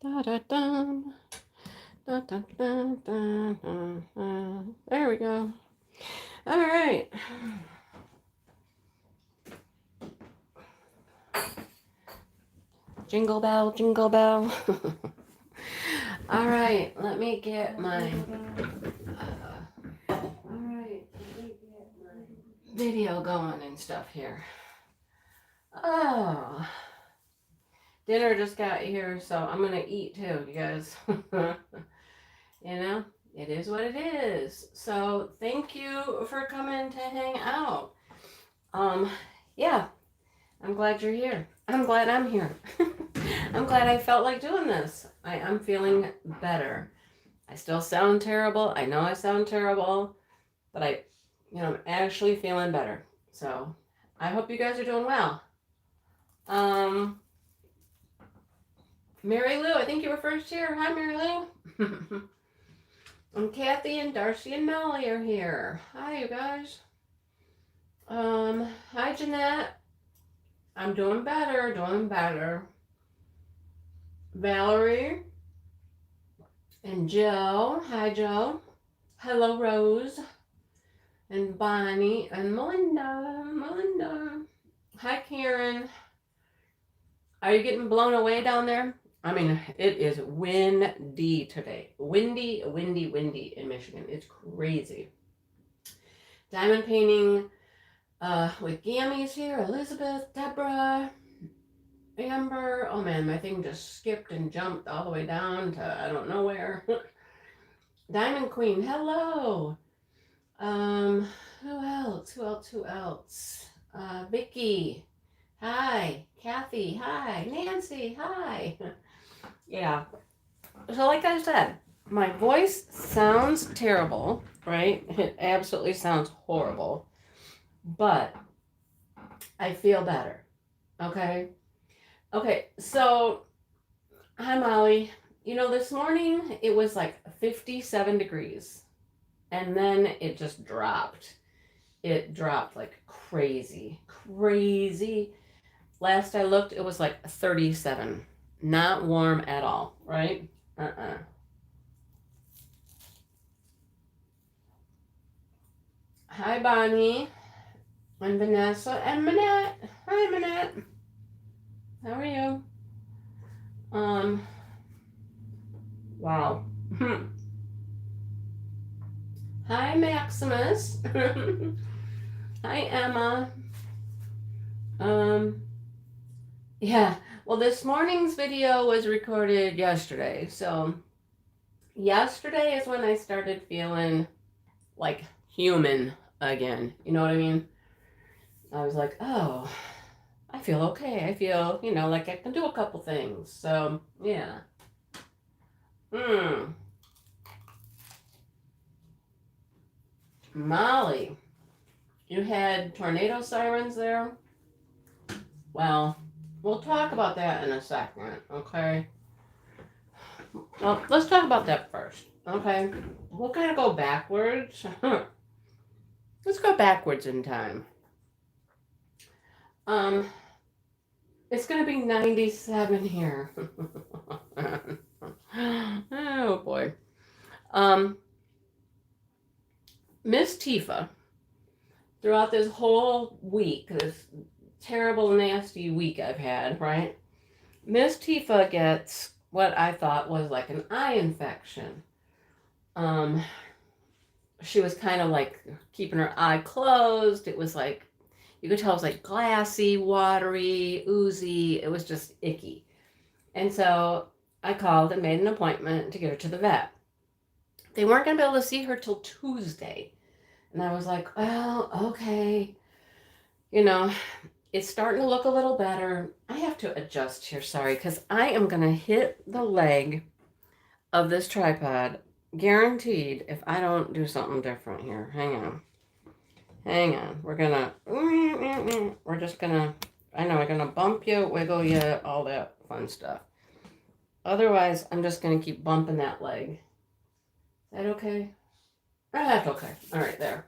Da, da, dum. Da, da, da, da, da, da. There we go. All right. Jingle bell, jingle bell. All right, let me get my video going and stuff here. Oh, dinner just got here, so I'm gonna eat too, you guys. You know, it is what it is. So thank you for coming to hang out. Yeah, I'm glad you're here. I'm glad I'm here. I'm glad I felt like doing this. I'm feeling better. I still sound terrible. I know I sound terrible, but I'm actually feeling better. So I hope you guys are doing well. Mary Lou, I think you were first here. Hi, Mary Lou. And Kathy and Darcy and Melly are here. Hi, you guys. Hi, Jeanette. I'm doing better, doing better. Valerie and Joe. Hi, Joe. Hello, Rose. And Bonnie and Melinda. Hi, Karen. Are you getting blown away down there? I mean, it is windy today. Windy in Michigan. It's crazy. Diamond painting with Gammy's here. Elizabeth, Deborah, Amber. Oh man, my thing just skipped and jumped all the way down to I don't know where. Diamond Queen, hello. Who else? Vicky, hi. Kathy, hi. Nancy, hi. Yeah. So like I said, my voice sounds terrible, right? It absolutely sounds horrible. But I feel better. Okay? Okay, so hi Molly. This morning it was like 57 degrees. And then it just dropped. It dropped like crazy. Last I looked, it was like 37. Not warm at all, right? Hi, Bonnie. And Vanessa and Manette. Hi, Manette. How are you? Wow. Hi, Maximus. Hi, Emma. Yeah. Well, this morning's video was recorded yesterday. So, yesterday is when I started feeling like human again. You know what I mean? I was like, oh, I feel okay. I feel, like I can do a couple things. So, yeah. Molly, you had tornado sirens there? Well, we'll talk about that in a second, okay? Well, let's talk about that first, okay? We'll kind of go backwards. Let's go backwards in time. It's gonna be 97 here. Oh boy. Miss Tifa, throughout this whole week, this terrible, nasty week I've had, right? Miss Tifa gets what I thought was like an eye infection. She was kind of like keeping her eye closed. It was like, you could tell it was like glassy, watery, oozy. It was just icky. And so I called and made an appointment to get her to the vet. They weren't going to be able to see her till Tuesday. And I was like, well, okay. It's starting to look a little better. I have to adjust here, sorry, because I am going to hit the leg of this tripod, guaranteed, if I don't do something different here. Hang on. We're just going to, we're going to bump you, wiggle you, all that fun stuff. Otherwise, I'm just going to keep bumping that leg. Is that okay? That's okay. All right, there.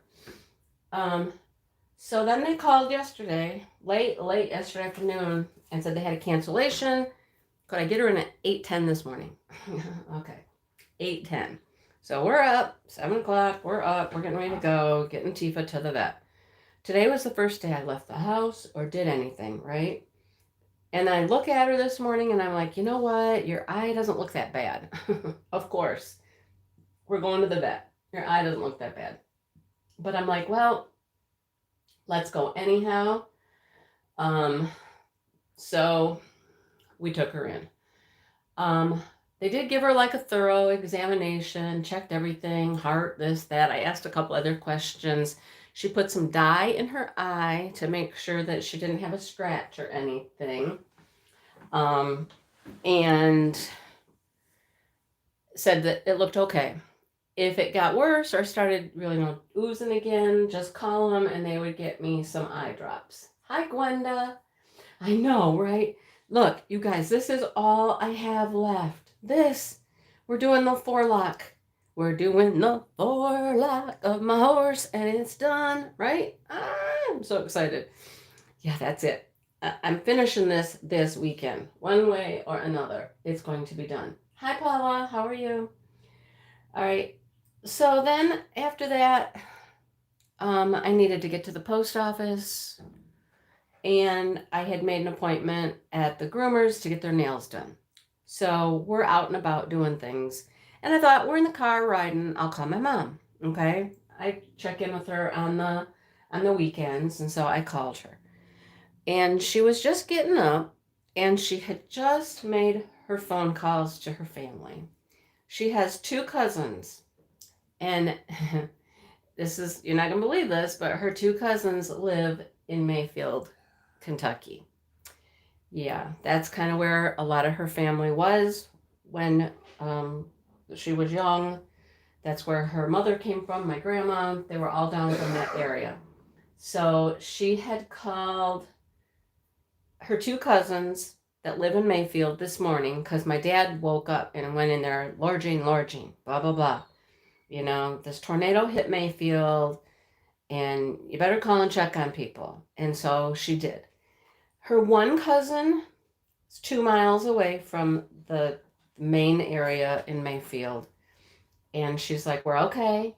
So then they called yesterday, late yesterday afternoon, and said they had a cancellation Could I get her in at 8:10 this morning? Okay, 8:10. So we're up, 7 o'clock, we're up, we're getting ready to go, getting Tifa to the vet. Today was the first day I left the house or did anything, right? And I look at her this morning and I'm like, you know what? Your eye doesn't look that bad. Of course, we're going to the vet. Your eye doesn't look that bad. But I'm like, well, let's go anyhow. So we took her in. They did give her like a thorough examination, checked everything, heart, this, that. I asked a couple other questions. She put some dye in her eye to make sure that she didn't have a scratch or anything. And said that it looked okay. If it got worse or started really oozing again, just call them and they would get me some eye drops. Hi, Gwenda. I know, right? Look, you guys, this is all I have left. We're doing the forelock. We're doing the forelock of my horse and it's done, right? I'm so excited. Yeah, that's it. I'm finishing this weekend. One way or another, it's going to be done. Hi, Paula. How are you? All right. So then after that, I needed to get to the post office and I had made an appointment at the groomers to get their nails done. So we're out and about doing things. And I thought, we're in the car riding, I'll call my mom. Okay. I check in with her on the weekends. And so I called her. And she was just getting up and she had just made her phone calls to her family. She has 2 cousins. And you're not going to believe this, but her 2 cousins live in Mayfield, Kentucky. Yeah, that's kind of where a lot of her family was when she was young. That's where her mother came from, my grandma. They were all down from that area. So she had called her 2 cousins that live in Mayfield this morning because my dad woke up and went in there, Lord Jean, blah, blah, blah. You know, this tornado hit Mayfield and you better call and check on people. And so she did. Her one cousin is 2 miles away from the main area in Mayfield. And she's like, we're okay.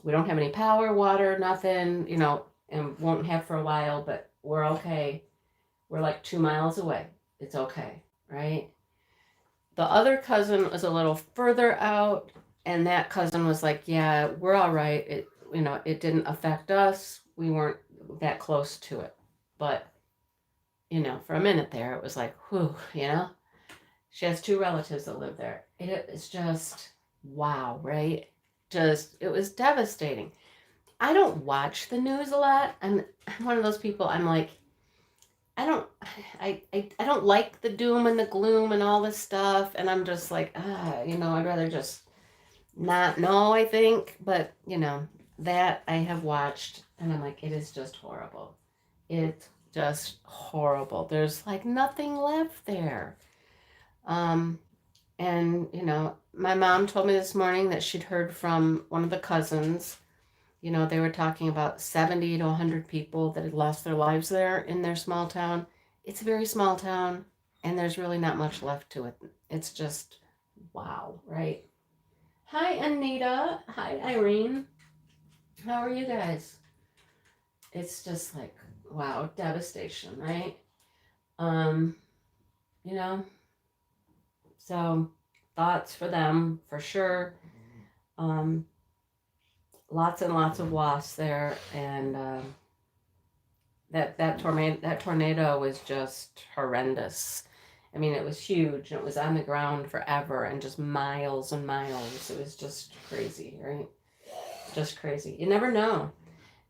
We don't have any power, water, nothing, and won't have for a while, but we're okay. We're like 2 miles away. It's okay, right? The other cousin was a little further out, and that cousin was like, yeah, we're all right. It didn't affect us. We weren't that close to it. But, for a minute there, it was like, whew, She has 2 relatives that live there. It's just, wow, right? It was devastating. I don't watch the news a lot. I'm one of those people, I'm like, I don't like the doom and the gloom and all this stuff. And I'm just like, I'd rather just not know, I think. But, that I have watched and I'm like, it is just horrible. It's just horrible. There's like nothing left there. And, my mom told me this morning that she'd heard from one of the cousins. They were talking about 70 to 100 people that had lost their lives there in their small town. It's a very small town, and there's really not much left to it. It's just, wow, right? Hi, Anita. Hi, Irene. How are you guys? It's just like, wow, devastation, right? So thoughts for them, for sure. Lots and lots of loss there, and that tornado was just horrendous. I mean, it was huge, and it was on the ground forever, and just miles and miles. It was just crazy, right? Just crazy. You never know.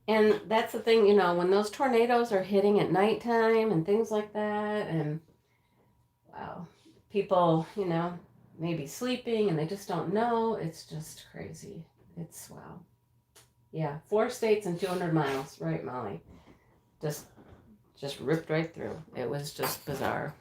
And that's the thing, when those tornadoes are hitting at nighttime and things like that, and wow, people, maybe sleeping and they just don't know. It's just crazy. It's wow. Yeah, 4 states and 200 miles, right, Molly? Just ripped right through. It was just bizarre.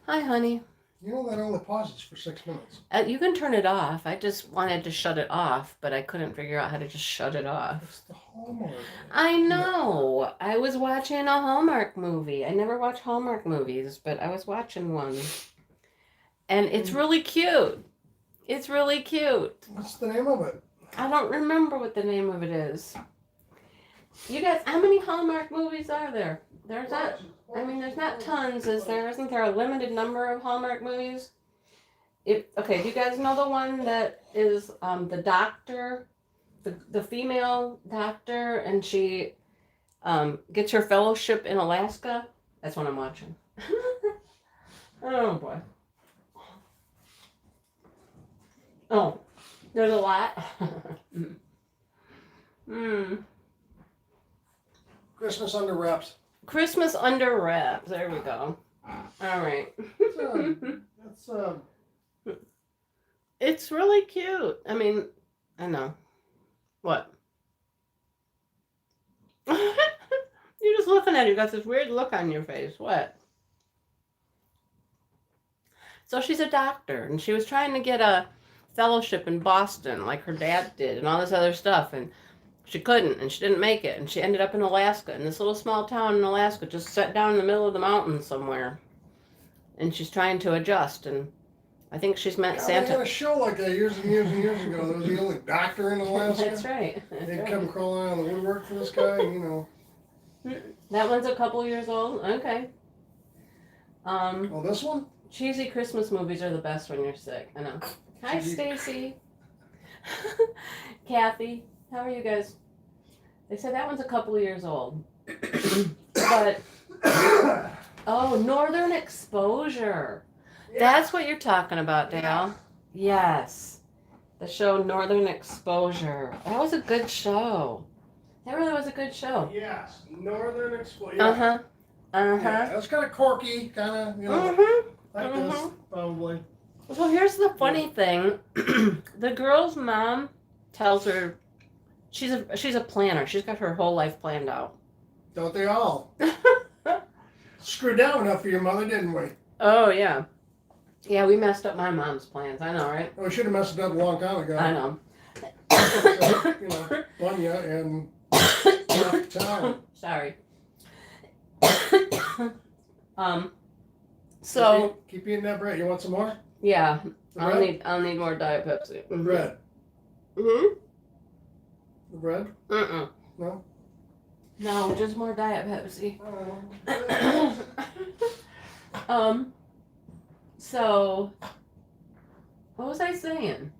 Hi, honey. That only pauses for 6 minutes. You can turn it off. I just wanted to shut it off, but I couldn't figure out how to just shut it off. It's the Hallmark. I know. I was watching a Hallmark movie. I never watch Hallmark movies, but I was watching one. and it's really cute. It's really cute. What's the name of it? I don't remember what the name of it is. You guys, how many Hallmark movies are there? There's not. I mean, there's not tons, is there? Isn't there a limited number of Hallmark movies? Okay, do you guys know the one that is the doctor, the female doctor, and she gets her fellowship in Alaska? That's what I'm watching. Oh boy. Oh, there's a lot. Christmas Under Wraps. Christmas Under Wraps. There we go. All right. That's It's really cute. I mean, I know. What? You're just looking at it. You got this weird look on your face. What? So she's a doctor, and she was trying to get a fellowship in Boston, like her dad did, and all this other stuff, and she couldn't, and she didn't make it, and she ended up in Alaska, in this little small town in Alaska, just set down in the middle of the mountains somewhere, and she's trying to adjust, and I think she's met They had Santa. a show like that years and years and years ago. There was the only doctor in Alaska. That's right. They'd come crawling out of the woodwork for this guy, you know. That one's a couple years old. Okay. Oh, this one? Cheesy Christmas movies are the best when you're sick. I know. Hi, Cheesy- Stacy. Kathy, how are you guys? They said that one's a couple of years old. But oh, Northern Exposure. That's what you're talking about, Dale. Yes. The show Northern Exposure. That was a good show. That really was a good show. Yes, Northern Exposure. Uh-huh. Uh-huh. Yeah, it was kind of quirky, kind of, you know, Mm-hmm. like this, probably. So here's the funny thing. The girl's mom tells her she's a planner. She's got her whole life planned out. Don't they all? Screwed down enough for your mother, didn't we? Oh yeah. Yeah, we messed up my mom's plans. I know, right? Well, we should have messed it up a long time ago. I know. So, you know, Bunya and left town. Sorry. So Keep eating that bread. You want some more? yeah, The I'll bread? need more Diet Pepsi. The bread. Mhm. The bread? Mm-mm. No? No, just more Diet Pepsi. Oh. So what was I saying?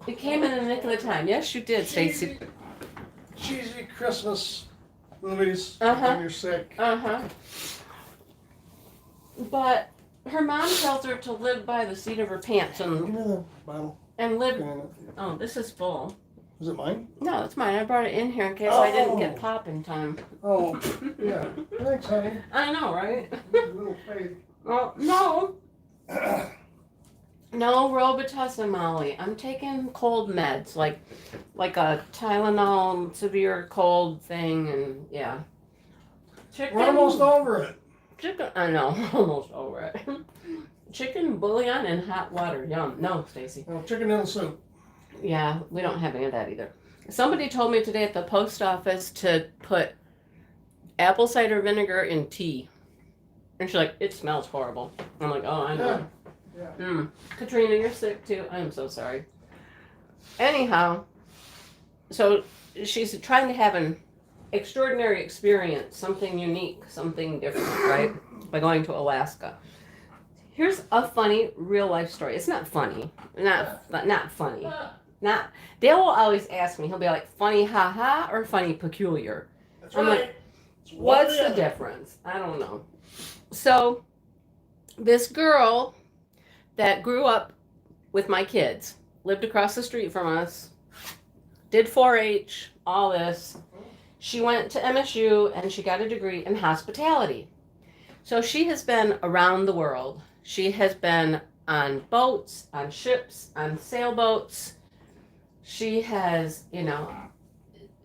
It came in the nick of the time. Yes, you did, Stacy. Cheesy Christmas movies Uh-huh. when you're sick. Uh-huh. But her mom tells her to live by the seat of her pants Give and me the bottle. live. Okay. Oh, this is full. Is it mine? No, it's mine. I brought it in here in case I didn't get Oh. pop in time. Oh, yeah. Thanks, honey. I know, right? A little faith. Well, no. No Robitussin, Molly. I'm taking cold meds, like a Tylenol severe cold thing, and yeah. Chicken. We're almost over it. Chicken. I know, almost over it. Chicken bouillon and hot water. Yum. No, Stacy. Oh, chicken noodle soup. Yeah, we don't have any of that either. Somebody told me today at the post office to put apple cider vinegar in tea. And she's like, it smells horrible. I'm like, oh, I know. Yeah. Katrina, you're sick too. I'm so sorry. Anyhow, so she's trying to have an extraordinary experience, something unique, something different, right? By going to Alaska. Here's a funny real life story. It's not funny. Not funny. Not. Dale will always ask me, he'll be like, funny haha or funny peculiar? That's I'm right. like, what's the difference? I don't know. So, this girl that grew up with my kids, lived across the street from us, did 4-H, all this. She went to MSU and she got a degree in hospitality. So she has been around the world. She has been on boats, on ships, on sailboats. She has,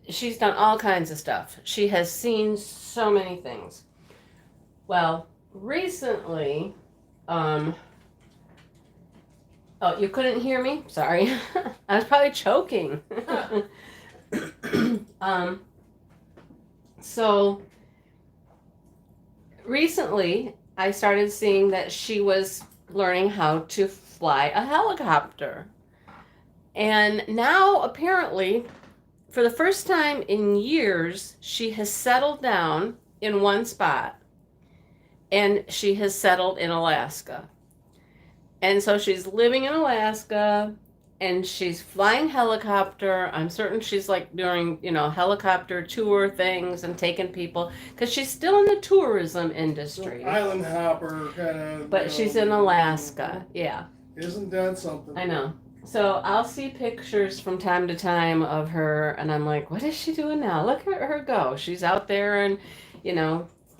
she's done all kinds of stuff. She has seen so many things. Well, recently, oh, you couldn't hear me? Sorry. I was probably choking. So recently I started seeing that she was learning how to fly a helicopter. And now, apparently, for the first time in years, she has settled down in one spot, and she has settled in Alaska. And so she's living in Alaska and she's flying helicopter. I'm certain she's like doing, helicopter tour things and taking people because she's still in the tourism industry. Island hopper kind of. But she's in Alaska. Yeah. Isn't that something? I know. So I'll see pictures from time to time of her and I'm like, what is she doing now? Look at her go. She's out there and,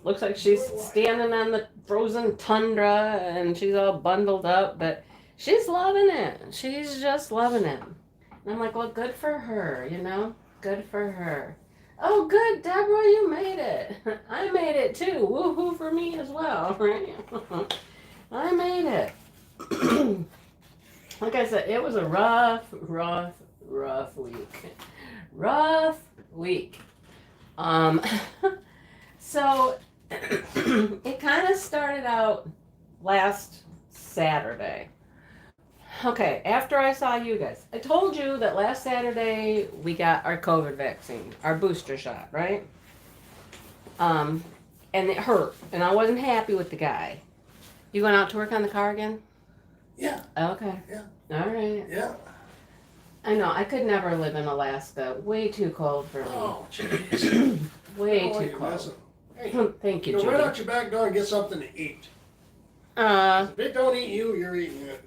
looks like she's standing on the frozen tundra and she's all bundled up, but she's loving it. She's just loving it. And I'm like, well, good for her, Good for her. Oh, good, Deborah, you made it. I made it too. Woohoo for me as well, right? I made it. Like I said, it was a rough week. Rough week. So it kind of started out last Saturday. Okay, after I saw you guys, I told you that last Saturday we got our COVID vaccine, our booster shot, right? And it hurt, and I wasn't happy with the guy. You going out to work on the car again? Yeah. Okay. Yeah. All right. Yeah. I know, I could never live in Alaska. Way too cold for me. Oh, jeez. Way Oh, too you cold. messing. Hey, Thank you, go Judy. right out your back door and get something to eat. If it don't eat you, you're eating it.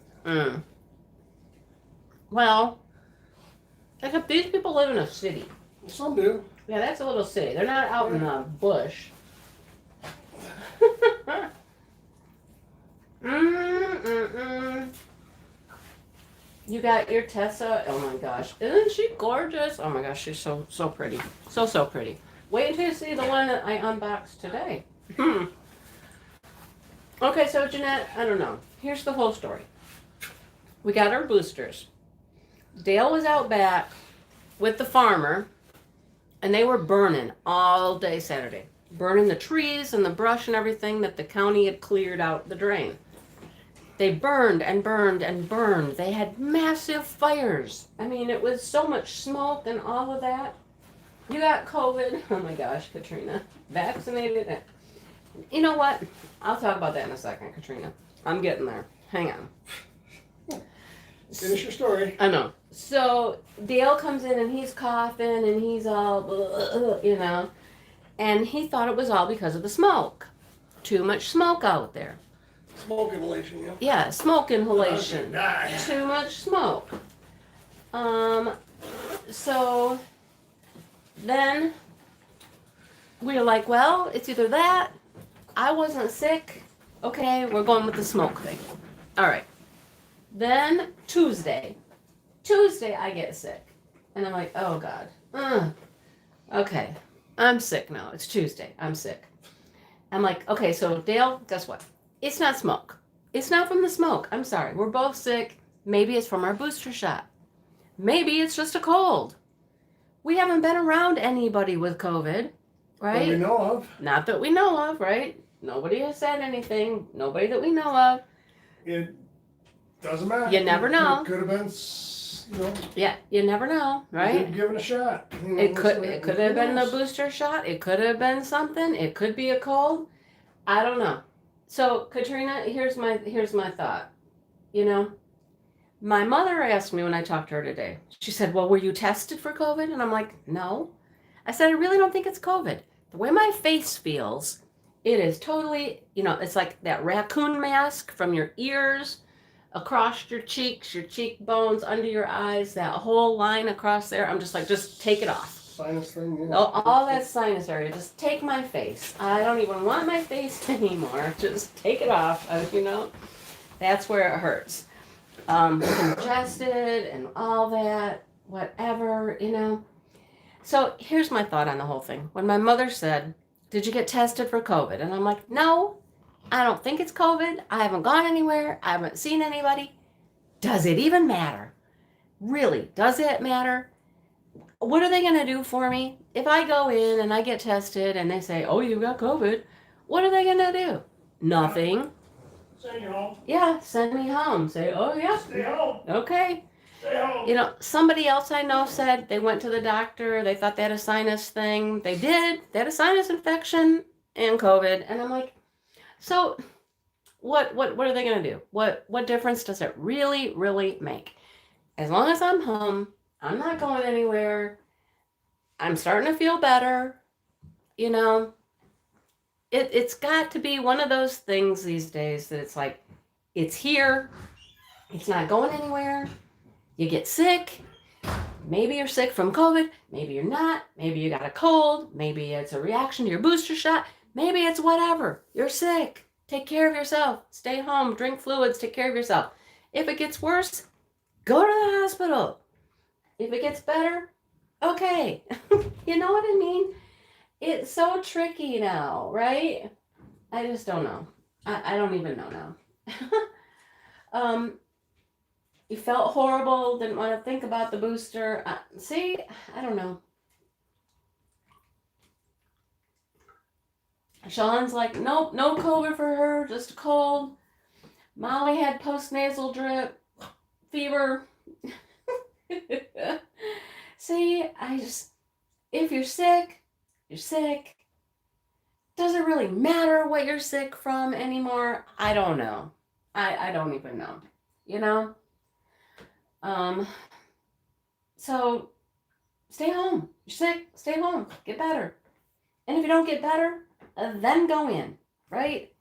Well, except these people live in a city. Some do. Yeah, that's a little city. They're not out in the bush. You got your Tessa. Oh my gosh, isn't she gorgeous? Oh my gosh, she's so pretty, so pretty. Wait until you see the one that I unboxed today. Okay, so Jeanette, I don't know. Here's the whole story. We got our boosters. Dale was out back with the farmer, and they were burning all day Saturday. Burning the trees and the brush and everything that the county had cleared out the drain. They burned and burned and burned. They had massive fires. I mean, it was so much smoke and all of that. You got COVID. Oh my gosh, Katrina. Vaccinated. You know what? I'll talk about that in a second, Katrina. I'm getting there. Hang on. Finish your story. I know. So Dale comes in and he's coughing and he's all, and he thought it was all because of the smoke. Too much smoke out there. Smoke inhalation, yeah. Yeah, smoke inhalation. Die. Too much smoke. So then we were like, well, it's either that, I wasn't sick, okay, we're going with the smoke thing. All right. Then Tuesday I get sick. And I'm like, oh God. Okay, I'm sick now. It's Tuesday. I'm sick. I'm like, okay, so Dale, guess what? It's not smoke. It's not from the smoke. I'm sorry. We're both sick. Maybe it's from our booster shot. Maybe it's just a cold. We haven't been around anybody with COVID, right? That we know of. Not that we know of, right? Nobody has said anything. Nobody that we know of. It doesn't matter. You never know. It could have been, Yeah, you never know, right? Give it a shot. It could have been the booster shot. It could have been something. It could be a cold. I don't know. So Katrina, here's my thought. My mother asked me when I talked to her today. She said, "Well, were you tested for COVID?" And I'm like, "No." I said, "I really don't think it's COVID. The way my face feels, it is totally, it's like that raccoon mask from your ears across your cheeks, your cheekbones, under your eyes, that whole line across there. I'm just like, just take it off. Sinus thing, yeah. All that sinus area, just take my face. I don't even want my face anymore. Just take it off, That's where it hurts. Congested and all that, whatever, So here's my thought on the whole thing. When my mother said, "Did you get tested for COVID?" And I'm like, "No, I don't think it's COVID. I haven't gone anywhere. I haven't seen anybody." Does it even matter? Really, does it matter? What are they going to do for me? If I go in and I get tested and they say, "Oh, you got COVID," what are they going to do? Nothing. Send you home. Yeah, send me home. Say, oh yeah. Stay home. Okay. Stay home. You know, somebody else I know said they went to the doctor. They thought they had a sinus thing. They did. They had a sinus infection and COVID. And I'm like, so what are they gonna do? What difference does it really make? As long as I'm home, I'm not going anywhere. I'm starting to feel better. You know, it's got to be one of those things these days that it's like, it's here. It's not going anywhere. You get sick. Maybe you're sick from COVID. Maybe you're not. Maybe you got a cold. Maybe it's a reaction to your booster shot. Maybe it's whatever. You're sick. Take care of yourself. Stay home. Drink fluids. Take care of yourself. If it gets worse, go to the hospital. If it gets better, okay. You know what I mean? It's so tricky now, right? I just don't know. I don't even know now. You felt horrible, didn't want to think about the booster. See, I don't know. Sean's like, nope, no COVID for her, just a cold. Molly had post-nasal drip, fever. See, if you're sick, you're sick. Does it really matter what you're sick from anymore? I don't know. I don't even know. You know? So stay home. You're sick, stay home. Get better. And if you don't get better, then go in, right?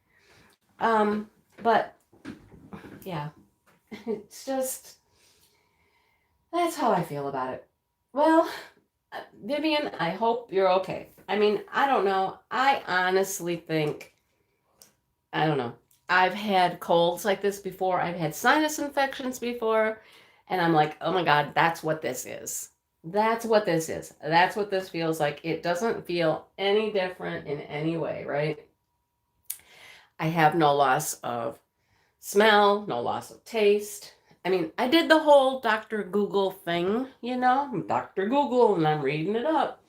But yeah, it's just, that's how I feel about it. Well, Vivian, I hope you're okay. I mean, I don't know. I honestly think, I don't know. I've had colds like this before. I've had sinus infections before. And I'm like, oh my God, that's what this is. That's what this is. That's what this feels like. It doesn't feel any different in any way, right? I have no loss of smell, no loss of taste. I mean, I did the whole Dr. Google thing, you know, Dr. Google, and I'm reading it up.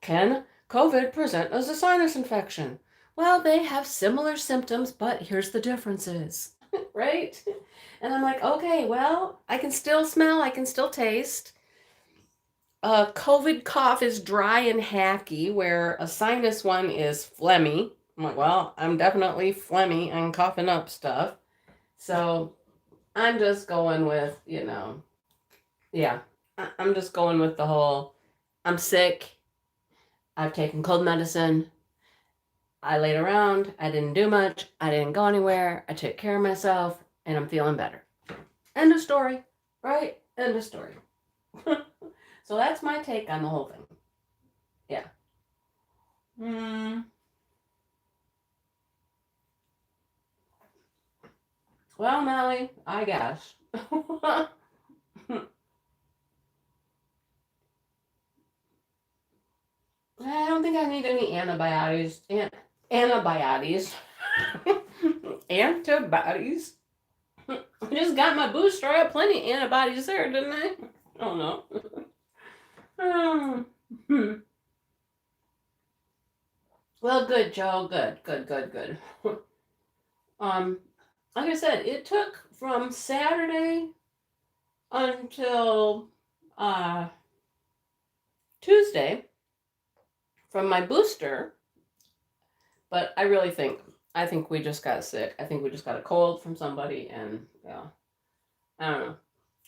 Can COVID present as a sinus infection? Well, they have similar symptoms, but here's the differences, right? And I'm like, okay, well, I can still smell, I can still taste. COVID cough is dry and hacky, where a sinus one is phlegmy. I'm like, well, I'm definitely phlegmy and coughing up stuff. So I'm just going with, you know, yeah, I'm just going with the whole, I'm sick, I've taken cold medicine, I laid around, I didn't do much, I didn't go anywhere, I took care of myself, and I'm feeling better. End of story, right? End of story. So that's my take on the whole thing. Yeah. Well, Molly, I guess. I don't think I need any antibiotics. Antibiotics. Antibodies. I just got my booster. I had plenty of antibodies there, didn't I? Oh no. Well, good, Joe. Good. Like I said, it took from Saturday until Tuesday from my booster, but I think we just got sick. I think we just got a cold from somebody, and yeah, I don't know.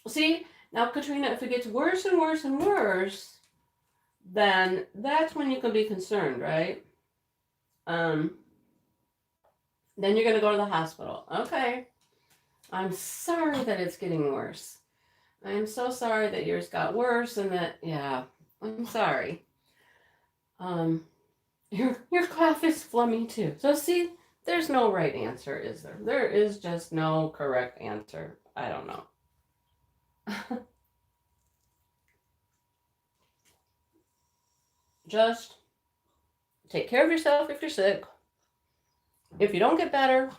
See, now Katrina, if it gets worse and worse and worse, then that's when you can be concerned, right? Then you're gonna go to the hospital. Okay. I'm sorry that it's getting worse. I am so sorry that yours got worse and that, yeah, I'm sorry. Your cough is phlegmy too. So see, there's no right answer, is there? There is just no correct answer. I don't know. Just take care of yourself if you're sick. If you don't get better,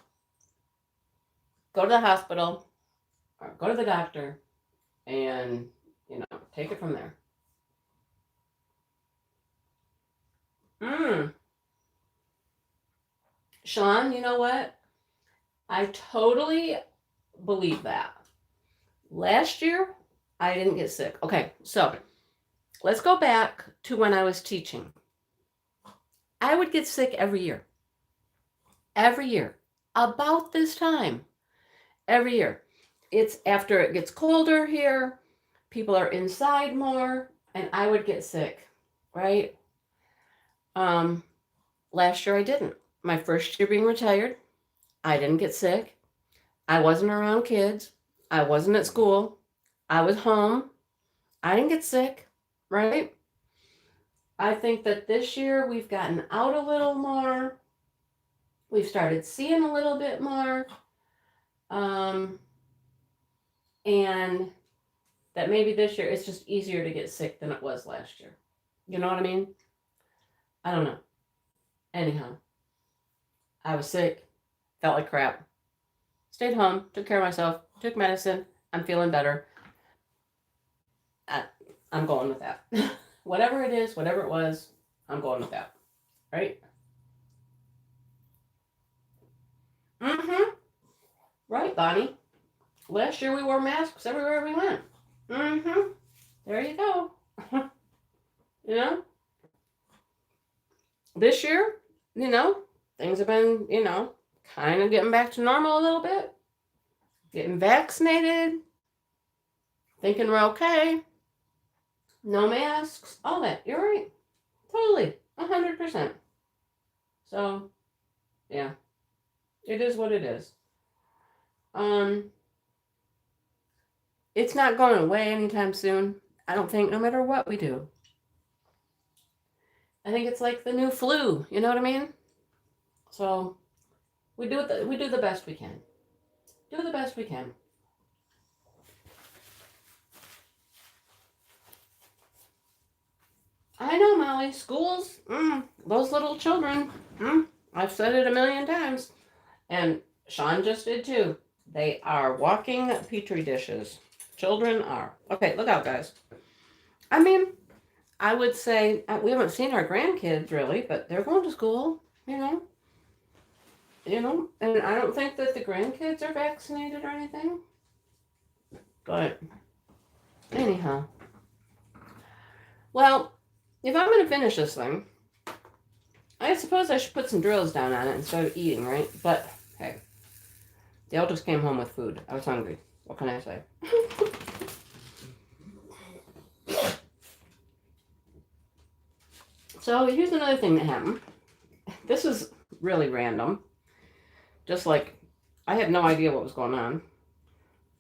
go to the hospital or go to the doctor and, you know, take it from there. Sean, you know what? I totally believe that. Last year, I didn't get sick. Okay, so let's go back to when I was teaching. I would get sick every year. Every year. About this time. Every year. It's after it gets colder here, people are inside more, and I would get sick, right? Last year I didn't. My first year being retired, I didn't get sick. I wasn't around kids. I wasn't at school. I was home. I didn't get sick, right? I think that this year we've gotten out a little more. We've started seeing a little bit more. And that maybe this year it's just easier to get sick than it was last year. You know what I mean? I don't know. Anyhow, I was sick, felt like crap. Stayed home, took care of myself, took medicine. I'm feeling better. I'm going with that. Whatever it is, whatever it was, I'm going with that. Right? Mm-hmm. Right, Bonnie. Last year we wore masks everywhere we went. Mm-hmm. There you go. You know? This year, things have been, kind of getting back to normal a little bit. Getting vaccinated. Thinking we're okay. No masks. All that. You're right. Totally. 100%. So, yeah. It is what it is. It's not going away anytime soon. I don't think, no matter what we do. I think it's like the new flu. You know what I mean? So, we do the best we can. Do the best we can. I know, Molly. Schools, those little children, I've said it a million times. And Sean just did too. They are walking petri dishes. Children are. Okay, look out, guys. I mean, I would say we haven't seen our grandkids really, but they're going to school, and I don't think that the grandkids are vaccinated or anything. But anyhow. Well, if I'm going to finish this thing, I suppose I should put some drills down on it instead of eating, right? But, hey, Dale just came home with food. I was hungry. What can I say? So, here's another thing that happened. This is really random. Just like, I had no idea what was going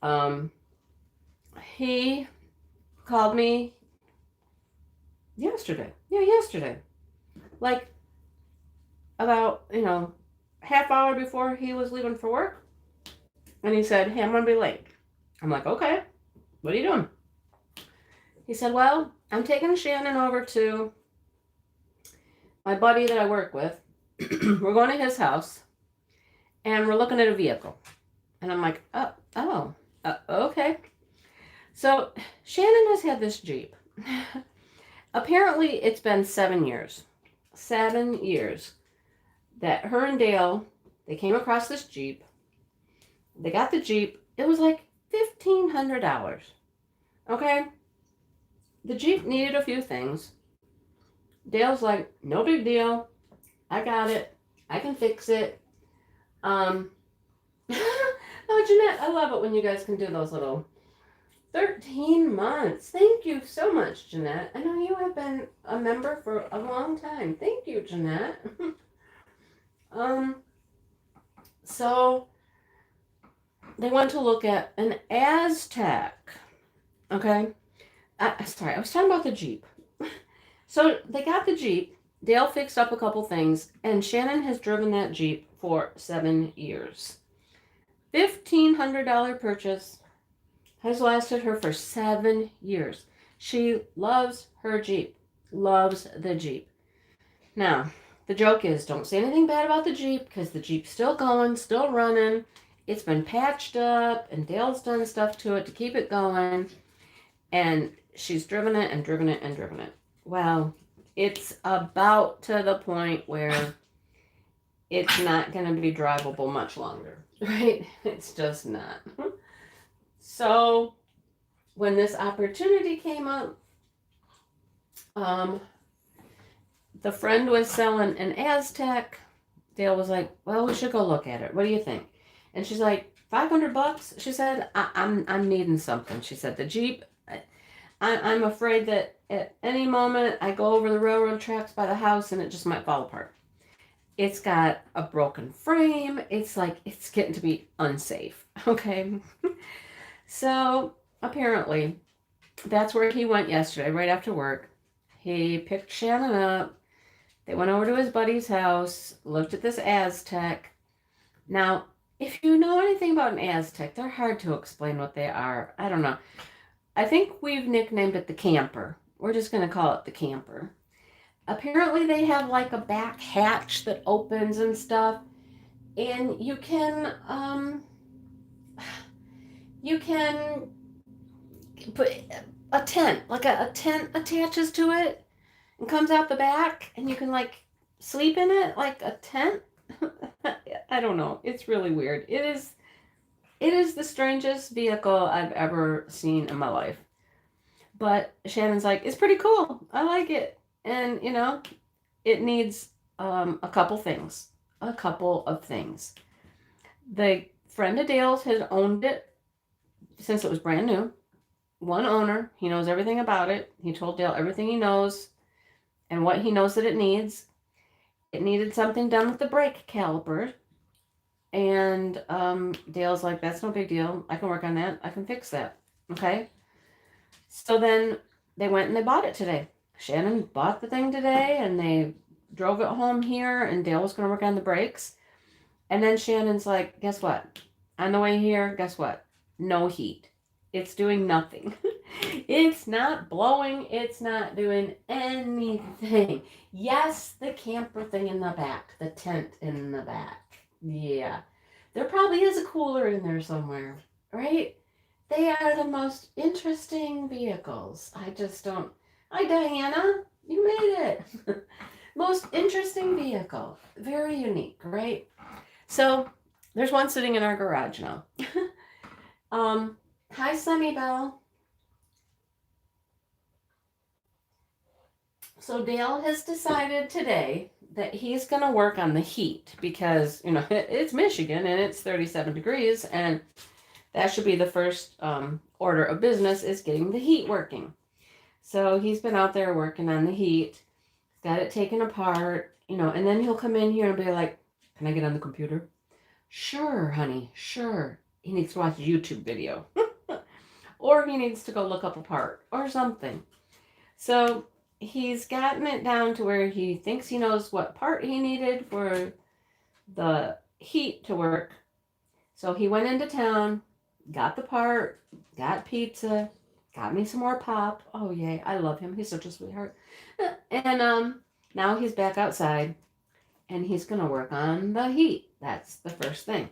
on. He called me yesterday. Yeah, yesterday. Like, about, half hour before he was leaving for work. And he said, hey, I'm going to be late. I'm like, okay, what are you doing? He said, well, I'm taking Shannon over to my buddy that I work with. We're going to his house. And we're looking at a vehicle. And I'm like, okay. So Shannon has had this Jeep. Apparently, it's been 7 years. 7 years that her and Dale, they came across this Jeep. They got the Jeep. It was like $1,500. Okay? The Jeep needed a few things. Dale's like, no big deal. I got it. I can fix it. Oh, Jeanette, I love it when you guys can do those little 13 months. Thank you so much, Jeanette. I know you have been a member for a long time. Thank you, Jeanette. So they went to look at an Aztec. Okay? Sorry, I was talking about the Jeep. So they got the Jeep. Dale fixed up a couple things, and Shannon has driven that Jeep for 7 years. $1,500 purchase has lasted her for 7 years. She loves her Jeep. Loves the Jeep. Now, the joke is, don't say anything bad about the Jeep, because the Jeep's still going, still running. It's been patched up, and Dale's done stuff to it to keep it going. And she's driven it and driven it and driven it. Well, it's about to the point where it's not going to be drivable much longer. right? It's just not. So when this opportunity came up, um, the friend was selling an Aztec. Dale was like, "Well, we should go look at it. What do you think?" And she's like, $500. She said, I'm needing something." She said, "The Jeep. I'm afraid that at any moment I go over the railroad tracks by the house and it just might fall apart. It's got a broken frame. It's like it's getting to be unsafe." Okay, so apparently that's where he went yesterday, right after work. He picked Shannon up. They went over to his buddy's house, looked at this Aztec. Now, if you know anything about an Aztec, they're hard to explain what they are. I don't know. I think we've nicknamed it the camper. We're just going to call it the camper. Apparently, they have like a back hatch that opens and stuff, and you can put a tent, like a tent attaches to it and comes out the back, and you can like sleep in it like a tent. I don't know. It's really weird. It is the strangest vehicle I've ever seen in my life. But Shannon's like, "It's pretty cool. I like it." And it needs a couple things. A couple of things. The friend of Dale's has owned it since it was brand new. One owner. He knows everything about it. He told Dale everything he knows and what he knows that it needs. It needed something done with the brake caliper. And Dale's like, "That's no big deal. I can work on that. I can fix that." Okay. So then they went and they bought it today. Shannon bought the thing today and they drove it home here, and Dale was going to work on the brakes. And then Shannon's like, "Guess what? On the way here, guess what? No heat. It's doing nothing." It's not blowing. It's not doing anything. Yes, the camper thing in the back, the tent in the back. Yeah. There probably is a cooler in there somewhere, right? They are the most interesting vehicles. I just don't. Hi, Diana. You made it. Most interesting vehicle. Very unique, right? So there's one sitting in our garage now. Hi, Sunny Bell. So Dale has decided today that he's going to work on the heat because, it's Michigan and it's 37 degrees, and that should be the first order of business is getting the heat working. So he's been out there working on the heat, got it taken apart, and then he'll come in here and be like, "Can I get on the computer?" "Sure, honey, sure." He needs to watch a YouTube video. Or he needs to go look up a part or something. So he's gotten it down to where he thinks he knows what part he needed for the heat to work. So he went into town, got the part, got pizza, got me some more pop. Oh yay, I love him. He's such a sweetheart. And now he's back outside and he's gonna work on the heat. That's the first thing.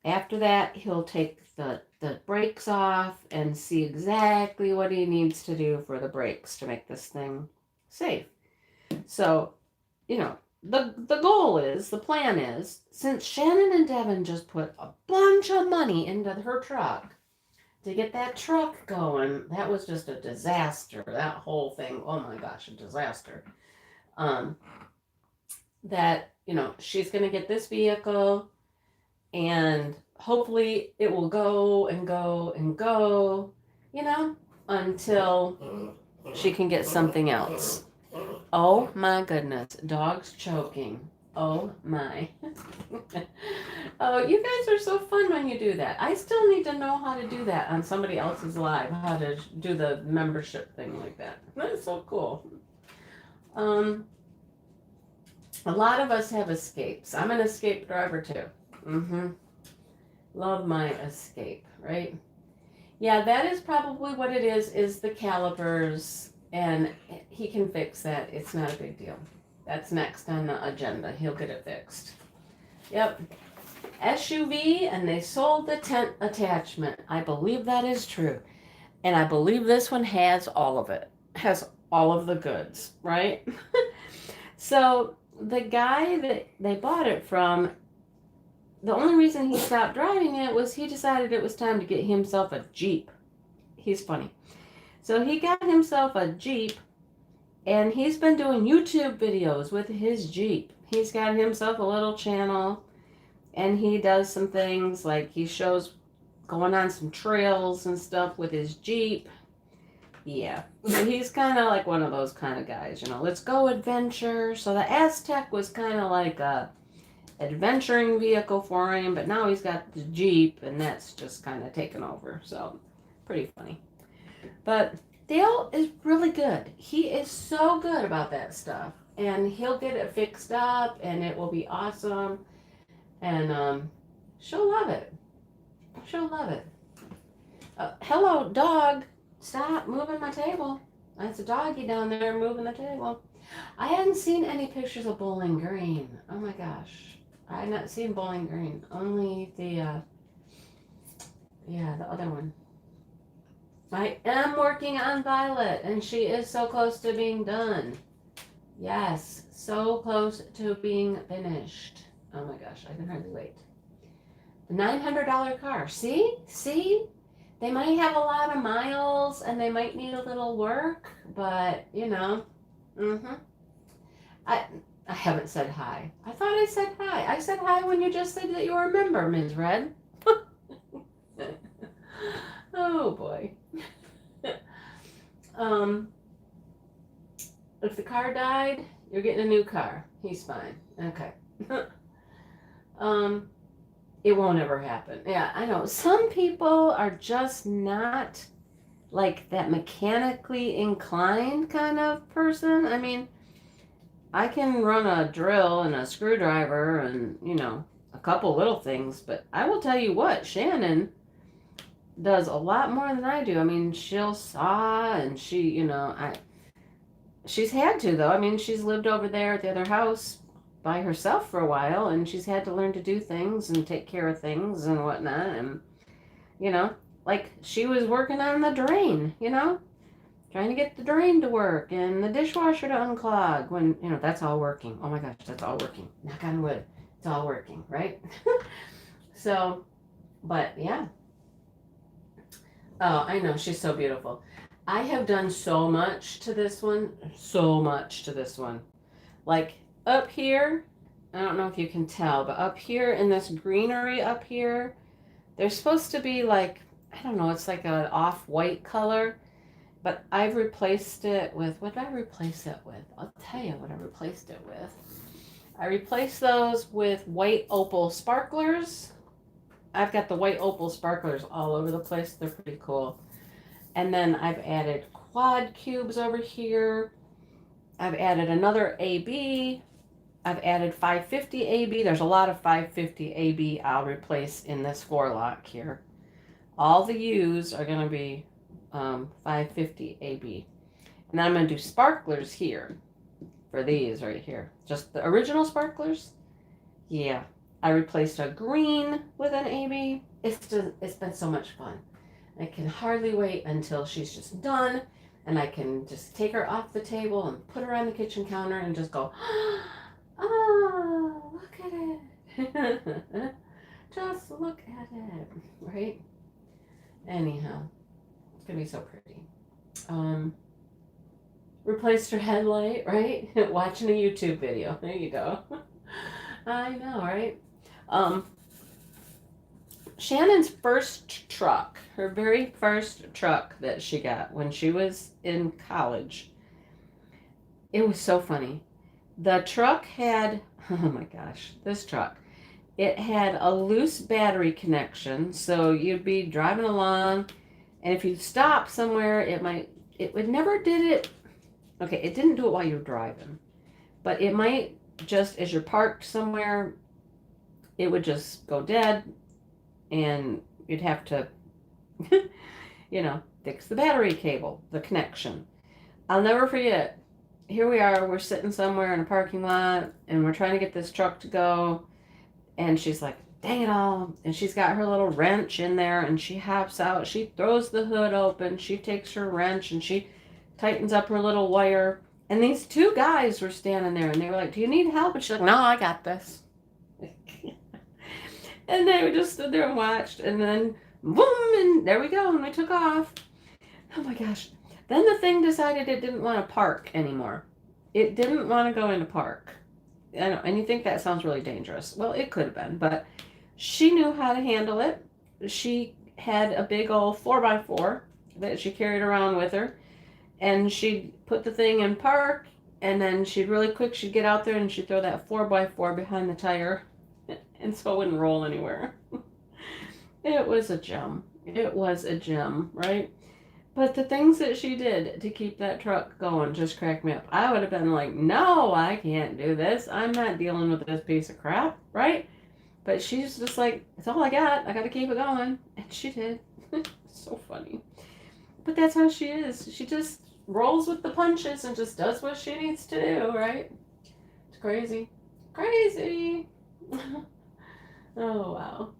After that, he'll take the brakes off and see exactly what he needs to do for the brakes to make this thing safe. So, the goal is, the plan is, since Shannon and Devin just put a bunch of money into her truck to get that truck going, that was just a disaster. That whole thing, oh my gosh, a disaster. That, she's going to get this vehicle and hopefully it will go and go and go, until she can get something else. Oh my goodness, dog's choking. Oh my. Oh, you guys are so fun when you do that. I still need to know how to do that on somebody else's live, how to do the membership thing like that. That's so cool. A lot of us have escapes. I'm an escape driver too. Love my escape, right? Yeah, that is probably what it is the calipers, and he can fix that. It's not a big deal. That's next on the agenda. He'll get it fixed. Yep. SUV, and they sold the tent attachment. I believe that is true. And I believe this one has all of it. Has all of the goods, right? So the guy that they bought it from the only reason he stopped driving it was he decided it was time to get himself a Jeep. He's funny. So he got himself a Jeep, and he's been doing YouTube videos with his Jeep. He's got himself a little channel, and he does some things like he shows going on some trails and stuff with his Jeep. Yeah. So he's kind of like one of those kind of guys, let's go adventure. So the Aztec was kind of like a adventuring vehicle for him, but now he's got the Jeep, and that's just kind of taken over. So pretty funny. But Dale is really good. He is so good about that stuff, and he'll get it fixed up, and it will be awesome. And she'll love it. She'll love it. Hello, dog. Stop moving my table. That's a doggy down there moving the table. I hadn't seen any pictures of Bowling Green. Oh my gosh. I had not seen Bowling Green. Only the other one. I am working on Violet, and she is so close to being done. Yes, so close to being finished. Oh my gosh, I can hardly wait. The $900 car. See? They might have a lot of miles, and they might need a little work, but, I haven't said hi. I thought I said hi. I said hi when you just said that you were a member, Ms. Red. Oh, boy. If the car died, you're getting a new car. He's fine. Okay. It won't ever happen. Yeah, I know. Some people are just not like that mechanically inclined kind of person. I mean, I can run a drill and a screwdriver and, a couple little things, but I will tell you what, Shannon does a lot more than I do. I mean, she'll saw, and she's had to, though. I mean, she's lived over there at the other house by herself for a while, and she's had to learn to do things and take care of things and whatnot. And, like she was working on the drain, trying to get the drain to work and the dishwasher to unclog when, that's all working. Oh my gosh, that's all working. Knock on wood. It's all working, right? So, but yeah. Oh, I know. She's so beautiful. I have done so much to this one. Like up here, I don't know if you can tell, but up here in this greenery up here, there's supposed to be like, I don't know, it's like an off-white color, but I've replaced it with, what did I replace it with? I'll tell you what I replaced it with. I replaced those with white opal sparklers. I've got the white opal sparklers all over the place. They're pretty cool. And then I've added quad cubes over here. I've added another AB. I've added 550 AB. There's a lot of 550 AB I'll replace in this floor lock here. All the U's are going to be 550 AB. And then I'm going to do sparklers here for these right here. Just the original sparklers. Yeah. I replaced a green with an AB. It's been so much fun. I can hardly wait until she's just done, and I can just take her off the table and put her on the kitchen counter and just go, oh, look at it. Just look at it, right? Anyhow, it's going to be so pretty. Replaced her headlight, right? Watching a YouTube video. There you go. I know, right? Shannon's first truck, her very first truck that she got when she was in college, it was so funny. The truck had, oh my gosh, this truck, it had a loose battery connection, so you'd be driving along, and if you stop somewhere, it never did it, okay, it didn't do it while you were driving, but it might just, as you're parked somewhere, it would just go dead, and you'd have to, fix the battery cable, the connection. I'll never forget. Here we are, we're sitting somewhere in a parking lot, and we're trying to get this truck to go, and she's like, dang it all, and she's got her little wrench in there, and she hops out, she throws the hood open, she takes her wrench, and she tightens up her little wire, and these two guys were standing there, and they were like, do you need help? And she's like, no, I got this. And they just stood there and watched, and then boom, and there we go, and we took off. Oh my gosh. Then the thing decided it didn't want to park anymore. It didn't want to go into park. I know, and you think that sounds really dangerous. Well, it could have been, but she knew how to handle it. She had a big old 4x4 that she carried around with her, and she'd put the thing in park, and then she'd get out there and she'd throw that 4x4 behind the tire, and so it wouldn't roll anywhere. It was a gem. It was a gem, right? But the things that she did to keep that truck going just cracked me up. I would have been like, no, I can't do this. I'm not dealing with this piece of crap, right? But she's just like, it's all I got. I got to keep it going. And she did. So funny. But that's how she is. She just rolls with the punches and just does what she needs to do, right? It's crazy. Crazy. Oh, wow.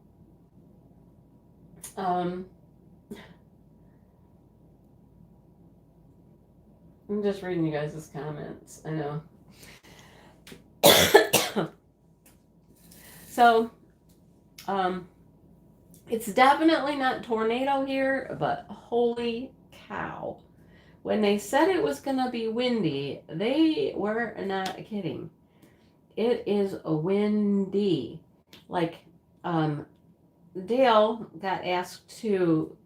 I'm just reading you guys' comments. I know. So, it's definitely not tornado here, but holy cow. When they said it was going to be windy, they were not kidding. It is windy. Like, Dale got asked to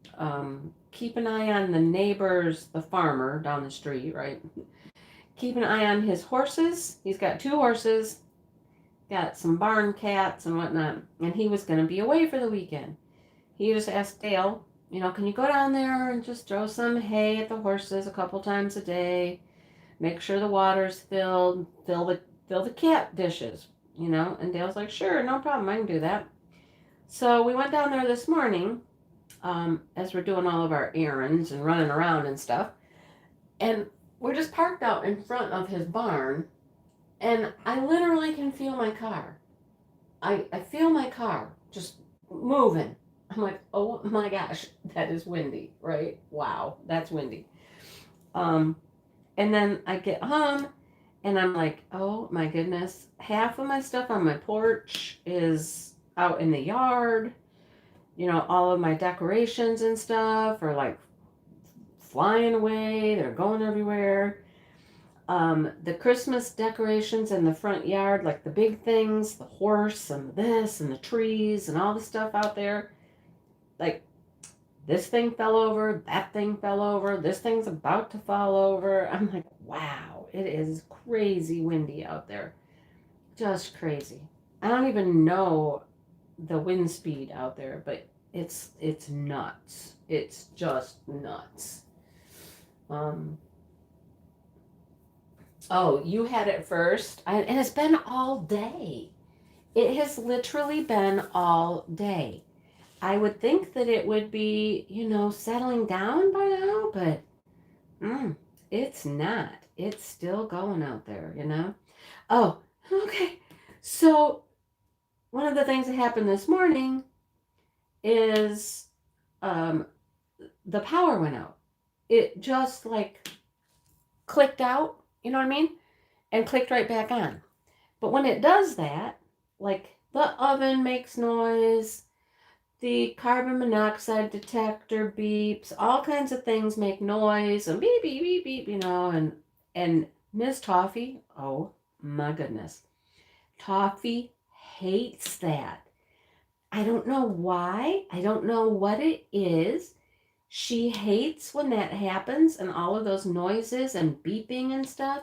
keep an eye on the neighbor's, the farmer down the street, right? Keep an eye on his horses. He's got 2 horses, got some barn cats and whatnot, and he was going to be away for the weekend. He just asked Dale, can you go down there and just throw some hay at the horses a couple times a day, make sure the water's filled, fill the cat dishes, And Dale's like, sure, no problem, I can do that. So we went down there this morning, as we're doing all of our errands and running around and stuff, and we're just parked out in front of his barn, and I literally can feel my car. I feel my car just moving. I'm like, oh my gosh, that is windy, right? Wow, that's windy. And then I get home, and I'm like, oh my goodness, half of my stuff on my porch is out in the yard. All of my decorations and stuff are like flying away. They're going everywhere. The Christmas decorations in the front yard, like the big things, the horse and this and the trees and all the stuff out there. Like, this thing fell over, that thing fell over, this thing's about to fall over. I'm like, wow, it is crazy windy out there. Just crazy. I don't even know the wind speed out there, but it's nuts. It's just nuts. Oh, you had it first, and it's been all day. It has literally been all day. I would think that it would be, settling down by now, but it's not. It's still going out there, Oh, okay. So one of the things that happened this morning is the power went out. It just like clicked out, you know what I mean? And clicked right back on. But when it does that, like the oven makes noise, the carbon monoxide detector beeps, all kinds of things make noise and beep, beep, beep, beep, and Miss Toffee, oh my goodness. Toffee hates that. I don't know why. I don't know what it is. She hates when that happens and all of those noises and beeping and stuff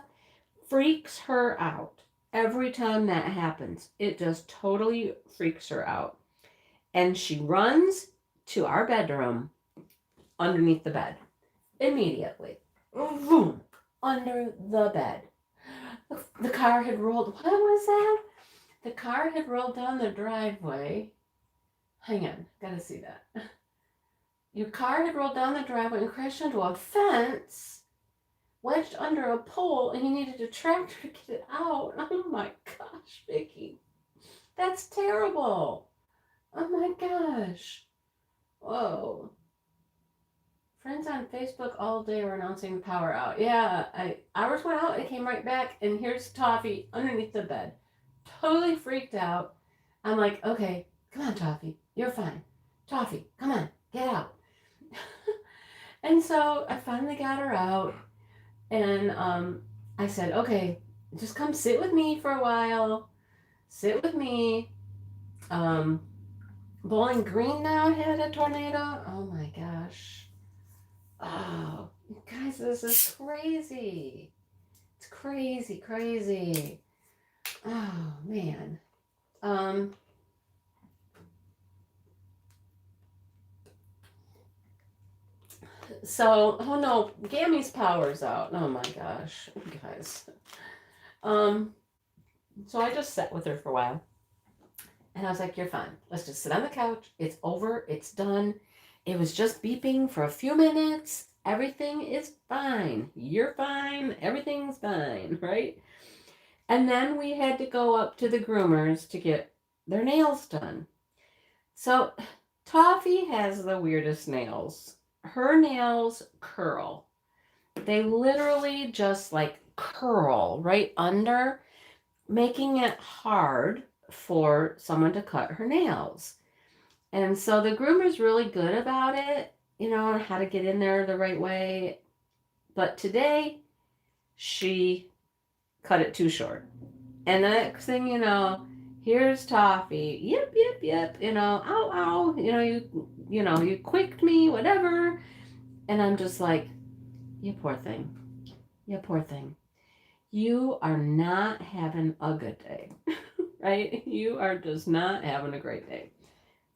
freaks her out. Every time that happens, it just totally freaks her out. And she runs to our bedroom underneath the bed immediately. Boom, under the bed. The car had rolled. What was that? The car had rolled down the driveway. Hang on, gotta see that. Your car had rolled down the driveway and crashed into a fence, wedged under a pole, and you needed a tractor to get it out. Oh my gosh, Vicky. That's terrible. Oh my gosh. Whoa. Friends on Facebook all day were announcing the power out. Yeah, ours went out and it came right back, and here's Toffee underneath the bed. Totally freaked out. I'm like, okay, Come on, Toffee. You're fine. Toffee, come on. Get out. And so I finally got her out. And I said, okay, just come sit with me for a while. Sit with me. Um, Bowling Green now had a tornado. Oh my gosh. Oh, guys, this is crazy. It's crazy, crazy. Oh man. Um, so, oh no, Gammy's power's out. Oh my gosh, guys. Um, so I just sat with her for a while. And I was like, you're fine. Let's just sit on the couch. It's over. It's done. It was just beeping for a few minutes. Everything is fine. You're fine. Everything's fine, right? And then we had to go up to the groomers to get their nails done. So Toffee has the weirdest nails. Her nails curl. They literally just like curl right under, making it hard for someone to cut her nails. And so the groomer's really good about it, you know, how to get in there the right way. But today, she cut it too short. And the next thing you know, here's Toffee. Yep, yep, yep. You know, ow, ow. You quicked me, whatever. And I'm just like, you poor thing. You poor thing. You are not having a good day. Right? You are just not having a great day.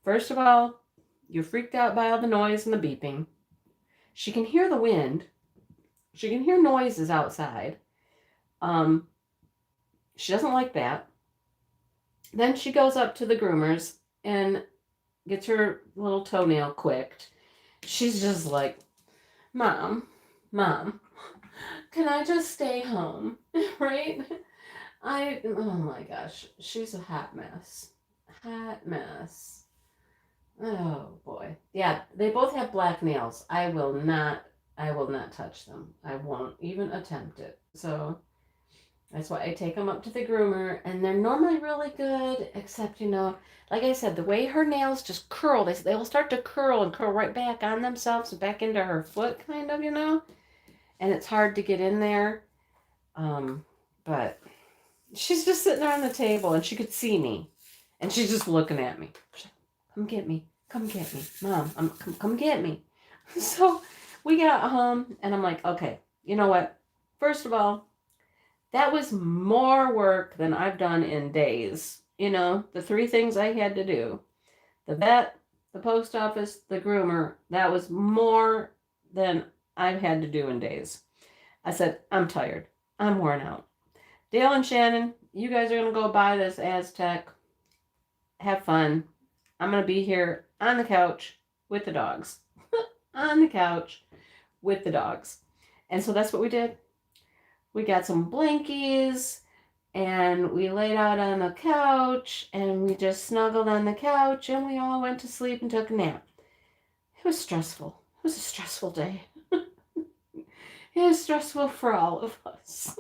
First of all, you're freaked out by all the noise and the beeping. She can hear the wind. She can hear noises outside. She doesn't like that. Then she goes up to the groomers and gets her little toenail quicked. She's just like, Mom, can I just stay home? Right? Oh my gosh, she's a hot mess. Hot mess. Oh boy. Yeah, they both have black nails. I will not touch them. I won't even attempt it. So that's why I take them up to the groomer, and they're normally really good, except, like I said, the way her nails just curl, they will start to curl and curl right back on themselves and back into her foot, kind of, and it's hard to get in there. But she's just sitting there on the table, and she could see me, and she's just looking at me. She's like, come get me, Mom, come get me. So we got home, and I'm like, okay, you know what? First of all, that was more work than I've done in days. The 3 things I had to do: the vet, the post office, the groomer. That was more than I've had to do in days. I said, I'm tired. I'm worn out. Dale and Shannon, you guys are going to go buy this Aztec. Have fun. I'm going to be here on the couch with the dogs. On the couch with the dogs. And so that's what we did. We got some blankies and we laid out on the couch and we just snuggled on the couch and we all went to sleep and took a nap. It was stressful. It was a stressful day. It was stressful for all of us.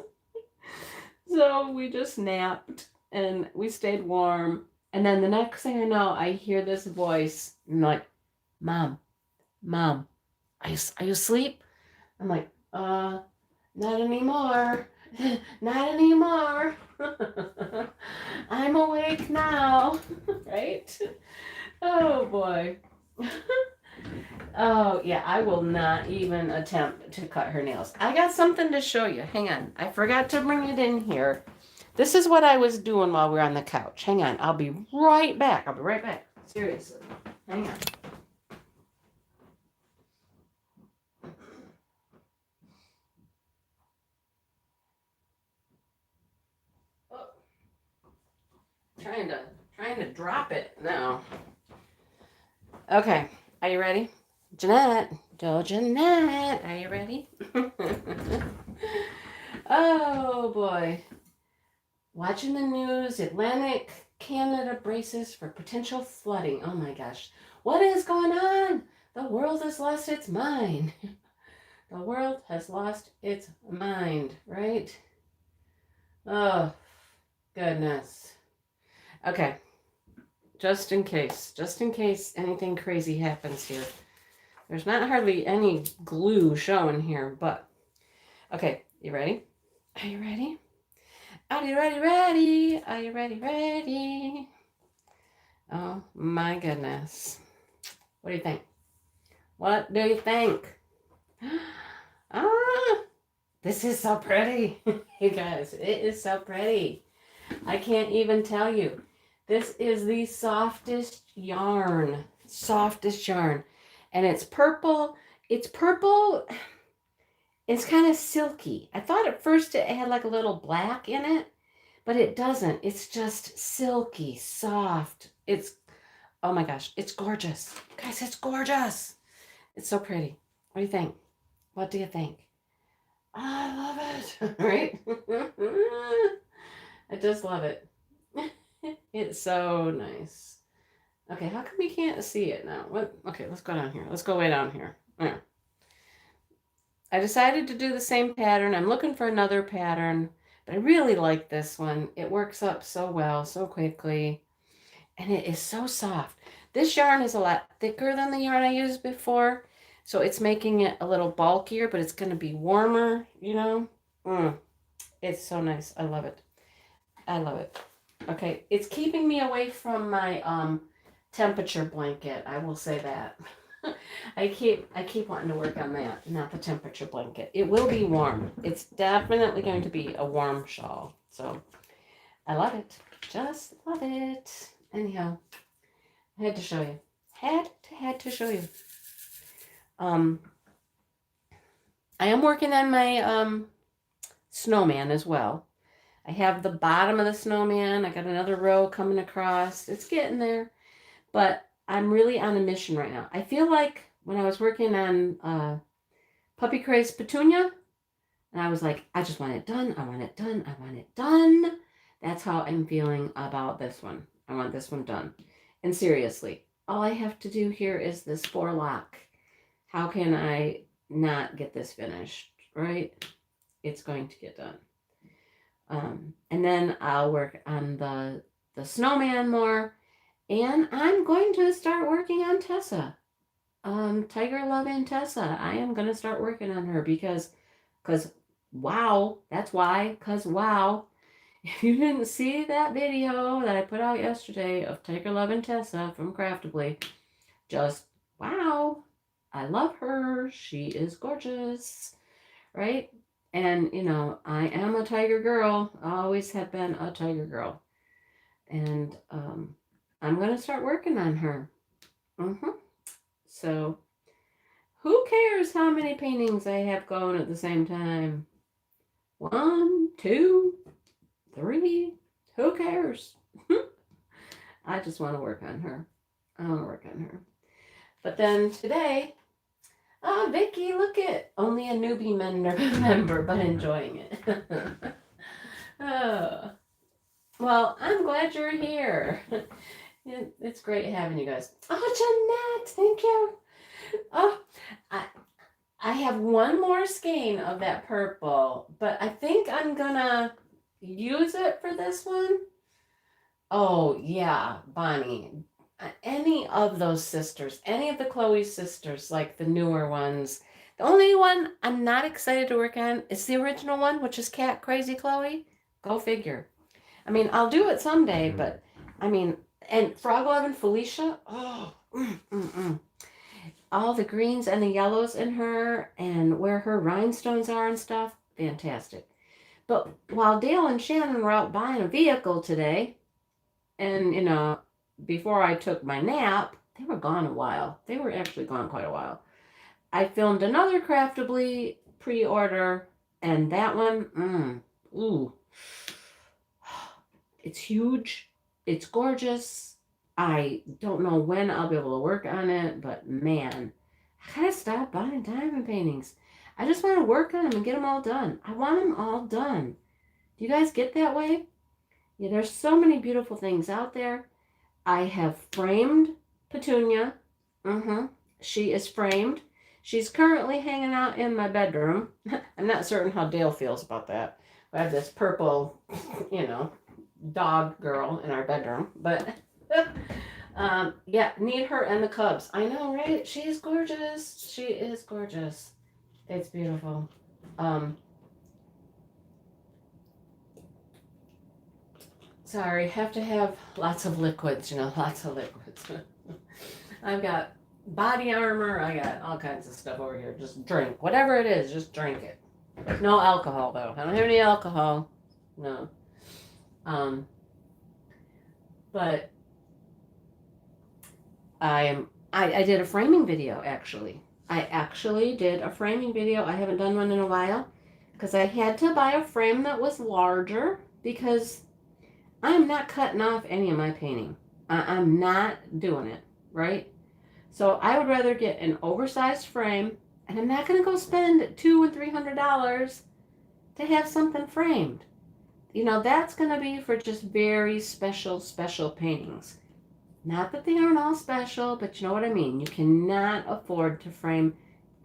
So we just napped and we stayed warm. And then the next thing I know, I hear this voice and I'm like, Mom, are you asleep? I'm like, not anymore. Not anymore. I'm awake now. Right? Oh boy. Oh yeah, I will not even attempt to cut her nails. I got something to show you. Hang on. I forgot to bring it in here. This is what I was doing while we were on the couch. Hang on. I'll be right back. Seriously. Hang on. Trying to drop it now. Okay, are you ready? Jeanette, are you ready? Oh boy. Watching the news, Atlantic Canada braces for potential flooding. Oh my gosh. What is going on? The world has lost its mind. The world has lost its mind, right? Oh, goodness. Okay. Just in case anything crazy happens here. There's not hardly any glue showing here, but okay, you ready? Are you ready? Are you ready? Are you ready? Oh my goodness. What do you think? What do you think? Ah, this is so pretty. You guys, it is so pretty. I can't even tell you. This is the softest yarn. Softest yarn. And it's purple. It's purple. It's kind of silky. I thought at first it had like a little black in it, but it doesn't. It's just silky, soft. It's, oh my gosh, it's gorgeous. Guys, it's gorgeous. It's so pretty. What do you think? What do you think? I love it. Right? I just love it. It's so nice. Okay, how come we can't see it now? What? Okay, let's go down here. Let's go way down here. There. I decided to do the same pattern. I'm looking for another pattern, but I really like this one. It works up so well, so quickly, and it is so soft. This yarn is a lot thicker than the yarn I used before, so it's making it a little bulkier, but it's going to be warmer, you know? It's so nice. I love it. I love it. Okay, it's keeping me away from my temperature blanket. I will say that. I keep wanting to work on that, not the temperature blanket. It will be warm. It's definitely going to be a warm shawl. So I love it. Just love it. Anyhow, I had to show you. Had to show you. I am working on my snowman as well. I have the bottom of the snowman. I got another row coming across. It's getting there. But I'm really on a mission right now. I feel like when I was working on Puppy Craze Petunia, and I was like, I just want it done. I want it done. I want it done. That's how I'm feeling about this one. I want this one done. And seriously, all I have to do here is this 4-lock. How can I not get this finished, right? It's going to get done. And then I'll work on the snowman more. And I'm going to start working on Tessa. Tiger Loving Tessa. I am going to start working on her because wow. That's why. Because wow. If you didn't see that video that I put out yesterday of Tiger Loving Tessa from Craftably, just wow. I love her. She is gorgeous. Right? And, you know, I am a tiger girl. I always have been a tiger girl. And I'm going to start working on her. So, who cares how many paintings I have going at the same time? 1, 2, 3. Who cares? I just want to work on her. I want to work on her. But then today, oh, Vicky, look at only a newbie member, but enjoying it. Oh. Well, I'm glad you're here. It's great having you guys. Oh, Jeanette, thank you. Oh, I have one more skein of that purple, but I think I'm gonna use it for this one. Oh, yeah, Bonnie. Any of those sisters, any of the Chloe sisters, like the newer ones. The only one I'm not excited to work on is the original one, which is Cat Crazy Chloe. Go figure. I mean, I'll do it someday, but I mean, and Frog Love and Felicia, oh, all the greens and the yellows in her and where her rhinestones are and stuff, fantastic. But while Dale and Shannon were out buying a vehicle today, and, you know, before I took my nap, they were gone a while. They were actually gone quite a while. I filmed another Craftably pre-order, and that one, ooh. It's huge. It's gorgeous. I don't know when I'll be able to work on it, but man, I gotta stop buying diamond paintings. I just want to work on them and get them all done. I want them all done. Do you guys get that way? Yeah, there's so many beautiful things out there. I have framed Petunia. She is framed. She's currently hanging out in my bedroom. I'm not certain how Dale feels about that. I have this purple, you know, dog girl in our bedroom, but Yeah, need her and the cubs. I know, right? She is gorgeous. She is gorgeous. It's beautiful. Sorry, have to have lots of liquids, lots of liquids. I've got body armor. I got all kinds of stuff over here. Just drink. Whatever it is, just drink it. No alcohol, though. I don't have any alcohol. No. But I did a framing video, actually. I actually did a framing video. I haven't done one in a while because I had to buy a frame that was larger because I'm not cutting off any of my painting. I'm not doing it, right? So I would rather get an oversized frame, and I'm not going to go spend $200 and $300 to have something framed. That's going to be for just very special paintings. Not that they aren't all special, but you know what I mean. You cannot afford to frame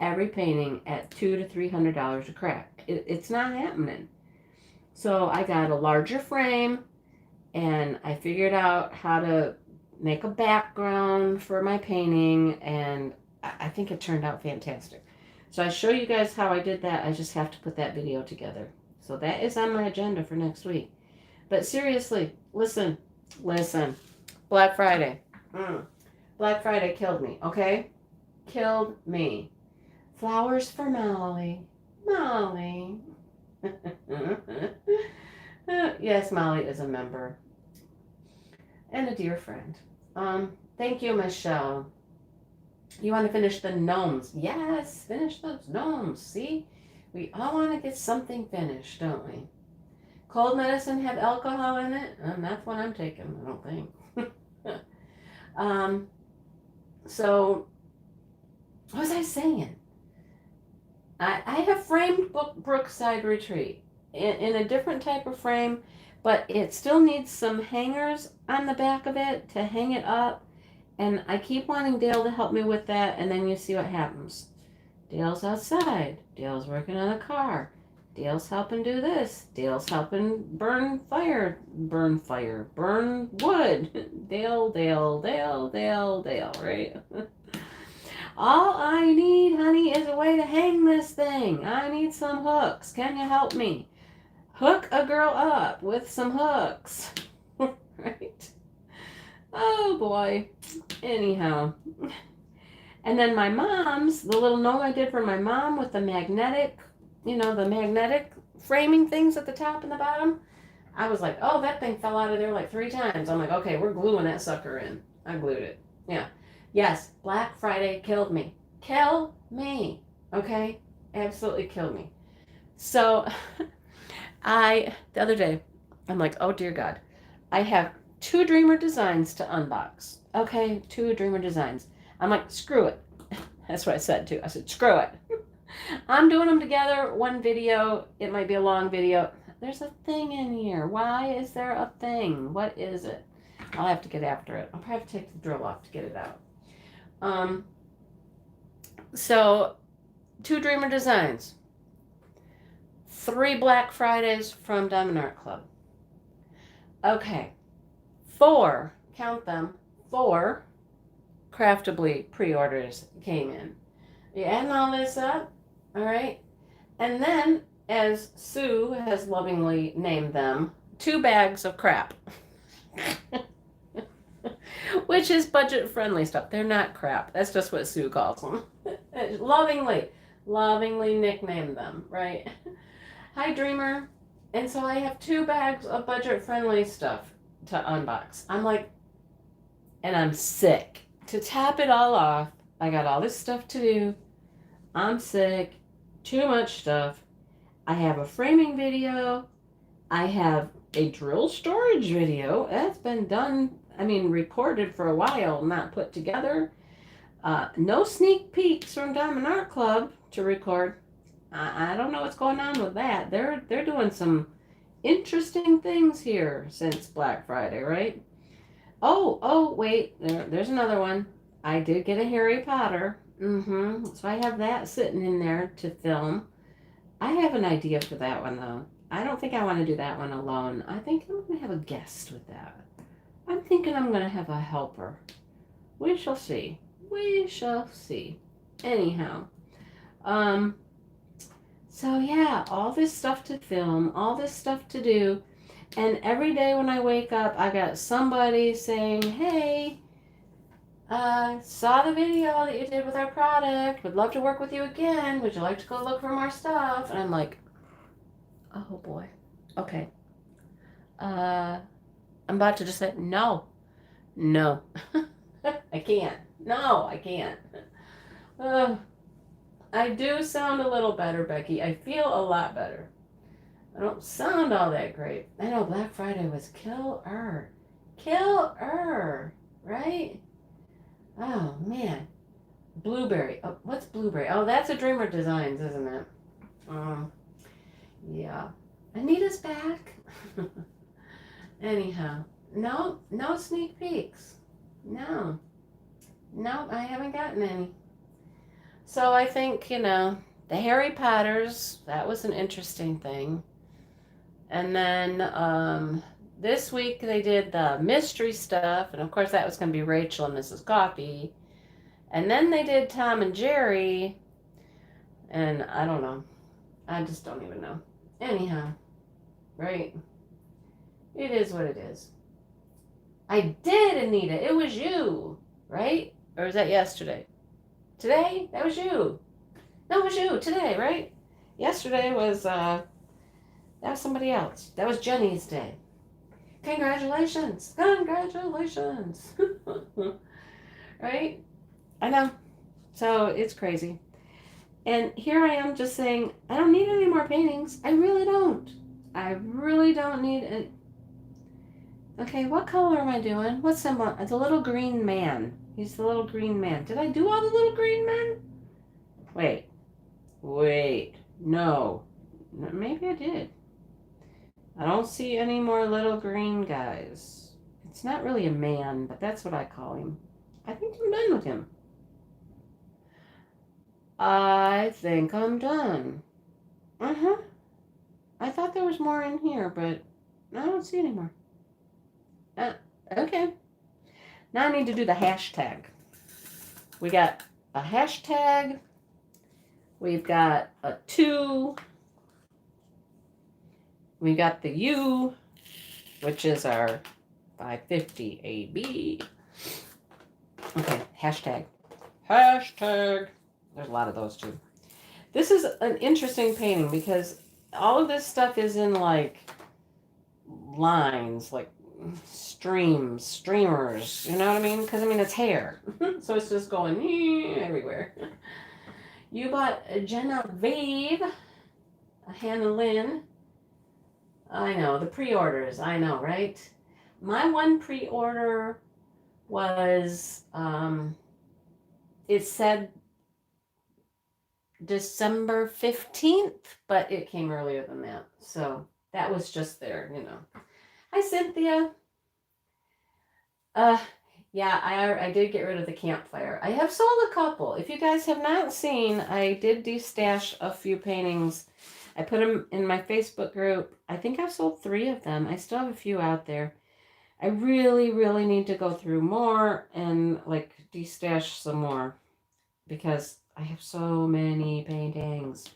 every painting at $200 to $300 a crack. It's not happening. So I got a larger frame, and I figured out how to make a background for my painting, and I think it turned out fantastic. So I show you guys how I did that. I just have to put that video together. So that is on my agenda for next week. But seriously, listen. Black Friday. Black Friday killed me, okay? Killed me. Flowers for Molly. Molly. Yes, Molly is a member. And a dear friend. Thank you, Michelle. You want to finish the gnomes? Yes, finish those gnomes. See? We all want to get something finished, don't we? Cold medicine have alcohol in it? That's what I'm taking, I don't think. So, what was I saying? I have framed Brookside Retreat in a different type of frame, but it still needs some hangers on the back of it to hang it up. And I keep wanting Dale to help me with that, and then you see what happens. Dale's outside. Dale's working on a car. Dale's helping do this. Dale's helping burn wood. Dale, right? All I need, honey, is a way to hang this thing. I need some hooks. Can you help me? Hook a girl up with some hooks. Right? Oh, boy. Anyhow. And then my mom's, the little gnome I did for my mom with the magnetic, the magnetic framing things at the top and the bottom. I was like, oh, that thing fell out of there like 3 times. I'm like, okay, we're gluing that sucker in. I glued it. Yeah. Yes, Black Friday killed me. Kill me. Okay? Absolutely killed me. So the other day, I'm like, oh, dear God. I have 2 Dreamer designs to unbox. Okay? 2 Dreamer designs. I'm like, screw it. That's what I said, too. I said, screw it. I'm doing them together, one video. It might be a long video. There's a thing in here. Why is there a thing? What is it? I'll have to get after it. I'll probably have to take the drill off to get it out. So 2 Dreamer designs. 3 Black Fridays from Diamond Art Club. Okay. 4, count them, 4 Craftably pre-orders came in. You adding all this up? All right. And then, as Sue has lovingly named them, 2 bags of crap. Which is budget-friendly stuff. They're not crap. That's just what Sue calls them. Lovingly nicknamed them, right? Hi, Dreamer. And so I have 2 bags of budget-friendly stuff to unbox. I'm like, and I'm sick. To top it all off, I got all this stuff to do. I'm sick. Too much stuff. I have a framing video. I have a drill storage video. That's been done, recorded for a while, not put together. No sneak peeks from Diamond Art Club to record. I don't know what's going on with that. They're doing some interesting things here since Black Friday, right? Oh, wait, there's another one. I did get a Harry Potter. So I have that sitting in there to film. I have an idea for that one, though. I don't think I want to do that one alone. I think I'm going to have a guest with that. I'm thinking I'm going to have a helper. We shall see. We shall see. Anyhow, so yeah, all this stuff to film, all this stuff to do, and every day when I wake up, I got somebody saying, "Hey, saw the video that you did with our product. Would love to work with you again. Would you like to go look for more stuff?" And I'm like, "Oh boy, okay." I'm about to just say no, no, I can't. No, I can't. Uh, I do sound a little better, Becky. I feel a lot better. I don't sound all that great. I know Black Friday was killer. Killer, right? Oh, man. Blueberry. Oh, what's blueberry? Oh, that's a Dreamer Designs, isn't it? Yeah. Anita's back. Anyhow, no sneak peeks. No, I haven't gotten any. So I think, the Harry Potters, that was an interesting thing. And then this week they did the mystery stuff, and of course that was going to be Rachel and Mrs. Coffee. And then they did Tom and Jerry, and I don't know. I just don't even know. Anyhow, right? It is what it is. I did, Anita. It was you, right? Or was that yesterday? Today? That was you. No, it was you. Today, right? Yesterday was, that was somebody else. That was Jenny's day. Congratulations. Congratulations. Right? I know. So it's crazy. And here I am just saying, I don't need any more paintings. I really don't. I really don't need it. Okay, what color am I doing? What symbol? The little green man. He's the little green man. Did I do all the little green men? Wait. No. Maybe I did. I don't see any more little green guys. It's not really a man, but that's what I call him. I think I'm done with him. I think I'm done. Uh-huh. I thought there was more in here, but I don't see any more. Okay. Now I need to do the hashtag. We got a hashtag. We've got a 2. We got the U, which is our 550 AB. Okay, hashtag. Hashtag. There's a lot of those too. This is an interesting painting because all of this stuff is in like lines, like streamers, you know what I mean? Because it's hair. So it's just going everywhere. You bought a Genevieve, a Hannah Lynn. I know, the pre-orders, I know, right? My one pre-order was, it said December 15th, but it came earlier than that. So that was just there, Hi, Cynthia. Yeah, I did get rid of the campfire. I have sold a couple. If you guys have not seen, I did destash a few paintings. I put them in my Facebook group. I think I've sold 3 of them. I still have a few out there. I really, really need to go through more and like destash some more because I have so many paintings.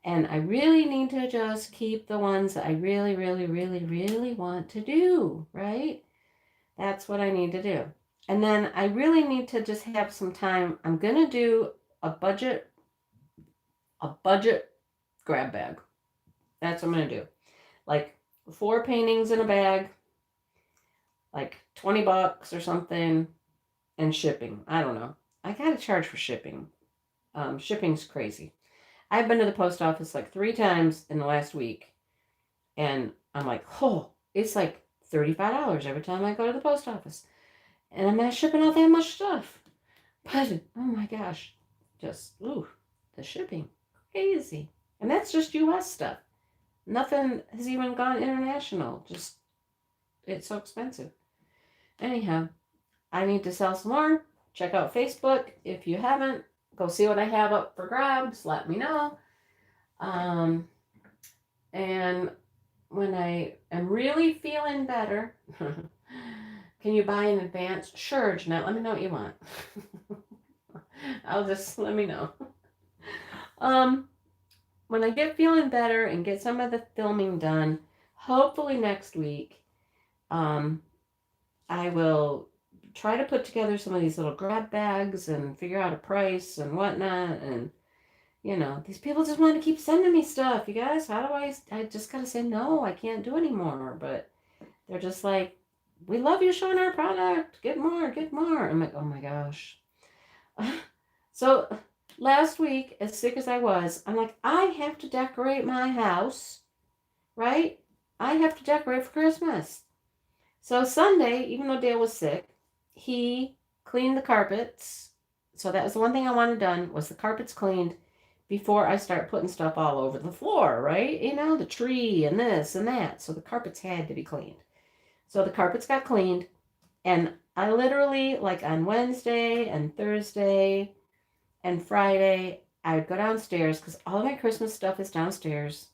And I really need to just keep the ones that I really, really, really, really want to do, right? That's what I need to do. And then I really need to just have some time. I'm going to do a budget grab bag. That's what I'm going to do. Like 4 paintings in a bag, like $20 or something, and shipping. I don't know. I got to charge for shipping. Shipping's crazy. I've been to the post office like 3 times in the last week, and I'm like, oh, it's like $35 every time I go to the post office. And I'm not shipping out that much stuff. But, oh my gosh, just, the shipping, crazy. And that's just U.S. stuff. Nothing has even gone international. Just, it's so expensive. Anyhow, I need to sell some more. Check out Facebook. If you haven't, go see what I have up for grabs. Let me know. And when I am really feeling better, Can you buy in advance? Sure, Jeanette. Let me know what you want. Let me know. When I get feeling better and get some of the filming done, hopefully next week, I will try to put together some of these little grab bags and figure out a price and whatnot. And, these people just want to keep sending me stuff. You guys, how do I just got to say, no, I can't do anymore. But they're just like, we love you showing our product. Get more, get more. I'm like, oh my gosh. So last week, as sick as I was, I'm like, I have to decorate my house, right? I have to decorate for Christmas. So Sunday, even though Dale was sick, he cleaned the carpets. So that was the one thing I wanted done, was the carpets cleaned before I start putting stuff all over the floor, right? The tree and this and that. So the carpets had to be cleaned. So the carpets got cleaned, and I literally, like on Wednesday and Thursday and Friday, I would go downstairs because all my Christmas stuff is downstairs.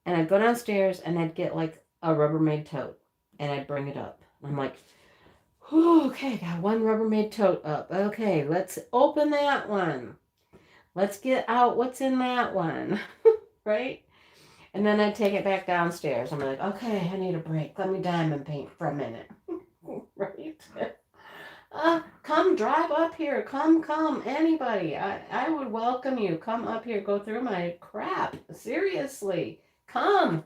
And I'd go downstairs and I'd get like a Rubbermaid tote and I'd bring it up. I'm like, okay, got one Rubbermaid tote up. Okay, let's open that one. Let's get out what's in that one, right? And then I'd take it back downstairs. I'm like, okay, I need a break. Let me diamond paint for a minute, right? Come drive up here. Come, anybody. I would welcome you. Come up here. Go through my crap. Seriously. Come.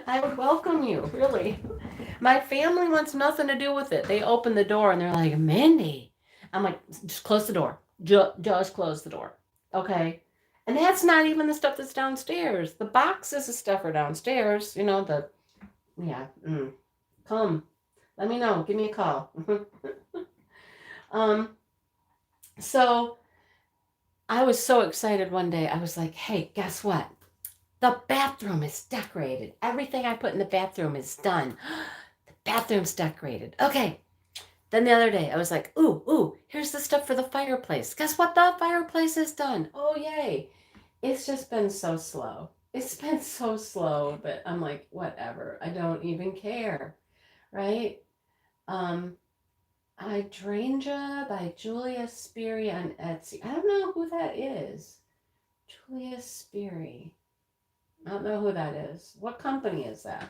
I would welcome you, really. My family wants nothing to do with it. They open the door and they're like, Mindy. I'm like, just close the door. Just close the door. Okay. And that's not even the stuff that's downstairs. The boxes of stuff are downstairs. Come. Let me know. Give me a call. So I was so excited one day. I was like, hey, guess what? The bathroom is decorated. Everything I put in the bathroom is done. The bathroom's decorated. Okay. Then the other day, I was like, ooh, here's the stuff for the fireplace. Guess what? The fireplace is done. Oh, yay. It's just been so slow. It's been so slow, but I'm like, whatever. I don't even care, right? Hydrangea by Julia Sperry on Etsy. I don't know who that is. Julia Sperry. I don't know who that is. What company is that?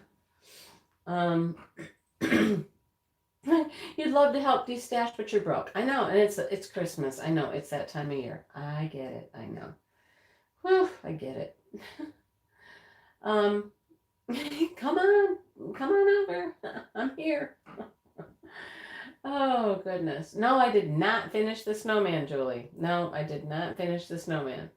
You'd love to help destash, but you're broke. I know, and it's Christmas. I know, it's that time of year. I get it. I know. Whew, I get it. Come on over. I'm here. Oh, goodness. No, I did not finish the snowman, Julie. No, I did not finish the snowman.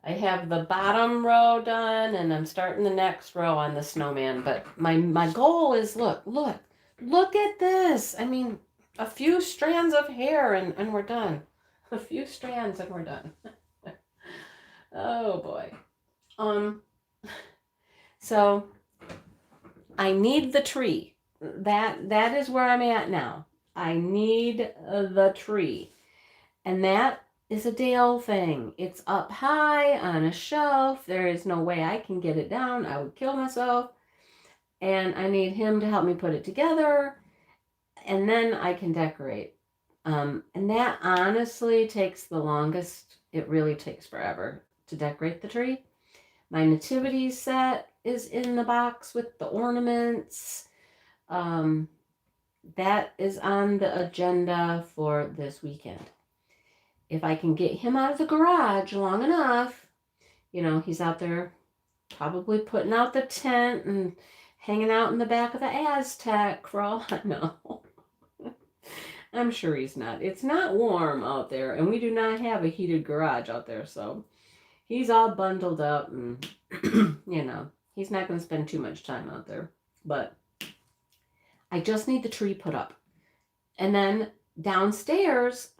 I have the bottom row done, and I'm starting the next row on the snowman. But my goal is, look at this. I mean, a few strands of hair, and we're done. A few strands, and we're done. Oh, boy. So I need the tree. That is where I'm at now. I need the tree. And that is a Dale thing. It's up high on a shelf. There is no way I can get it down. I would kill myself. And I need him to help me put it together. And then I can decorate. And that honestly takes the longest. It really takes forever to decorate the tree. My nativity set is in the box with the ornaments. That is on the agenda for this weekend. If I can get him out of the garage long enough, he's out there probably putting out the tent and hanging out in the back of the Aztec for all I know. I'm sure he's not. It's not warm out there, and we do not have a heated garage out there, so he's all bundled up, and, he's not going to spend too much time out there. But I just need the tree put up. And then downstairs,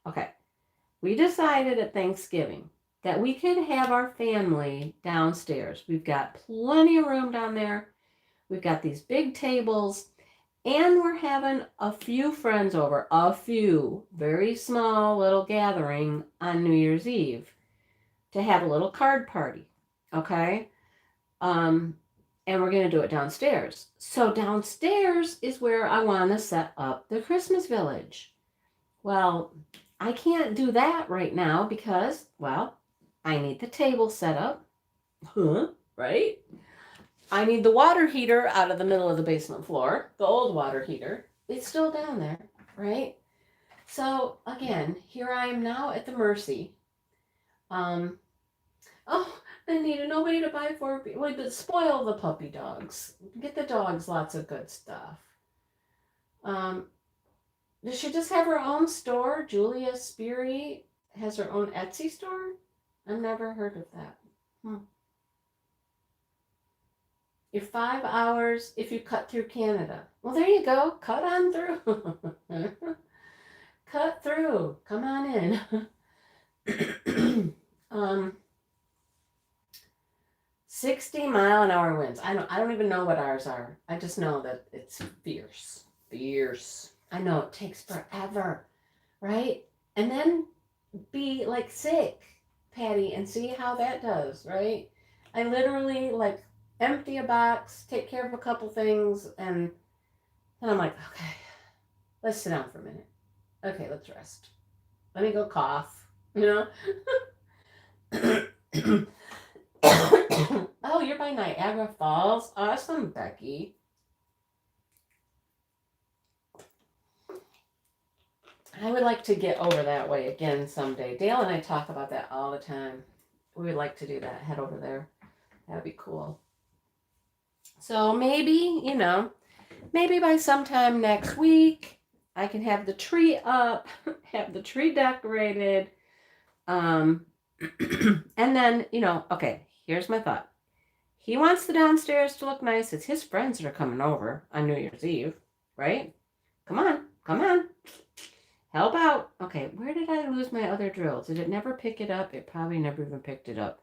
okay, we decided at Thanksgiving that we could have our family downstairs. We've got plenty of room down there. We've got these big tables, and we're having a few friends over, very small little gathering on New Year's Eve to have a little card party, okay? and we're going to do it downstairs. So downstairs is where I want to set up the Christmas village. Well, I can't do that right now because, well, I need the table set up. Right? I need the water heater out of the middle of the basement floor, the old water heater. It's still down there, right? So again, here I am now at the mercy. Oh, Anita, nobody to buy for. Well, but spoil the puppy dogs. Get the dogs lots of good stuff. Does she just have her own store? Julia Speary has her own Etsy store? I've never heard of that. You're 5 hours if you cut through Canada. Well, there you go. Cut on through. Cut through. Come on in. 60-mile-an-hour winds. I don't even know what ours are. I just know that it's fierce. Fierce. I know it takes forever, right? And then be like sick, Patty, and see how that does, right? I literally like empty a box, take care of a couple things, and then I'm like, okay, let's sit down for a minute. Okay, let's rest. Let me go cough, you know? Oh, you're by Niagara Falls? Awesome, Becky. I would like to get over that way again someday. Dale and I talk about that all the time. We would like to do that, head over there. That'd be cool. So maybe, you know, maybe by sometime next week, I can have the tree up, have the tree decorated. And then, you know, okay, here's my thought. He wants the downstairs to look nice. It's his friends that are coming over on New Year's Eve, right? Come on, come on. Help out. Okay, where did I lose my other drill? Did it never pick it up? It probably never even picked it up.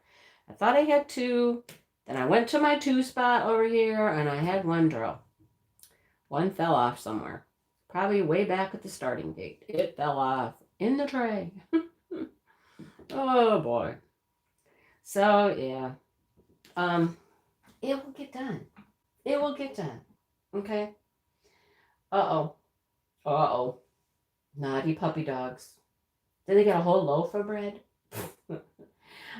I thought I had 2. Then I went to my 2 spot over here and I had 1 drill. 1 fell off somewhere. Probably way back at the starting gate. It fell off in the tray. Oh boy. So yeah. It will get done. It will get done. Okay? Uh-oh. Uh-oh. Naughty puppy dogs. Did they get a whole loaf of bread?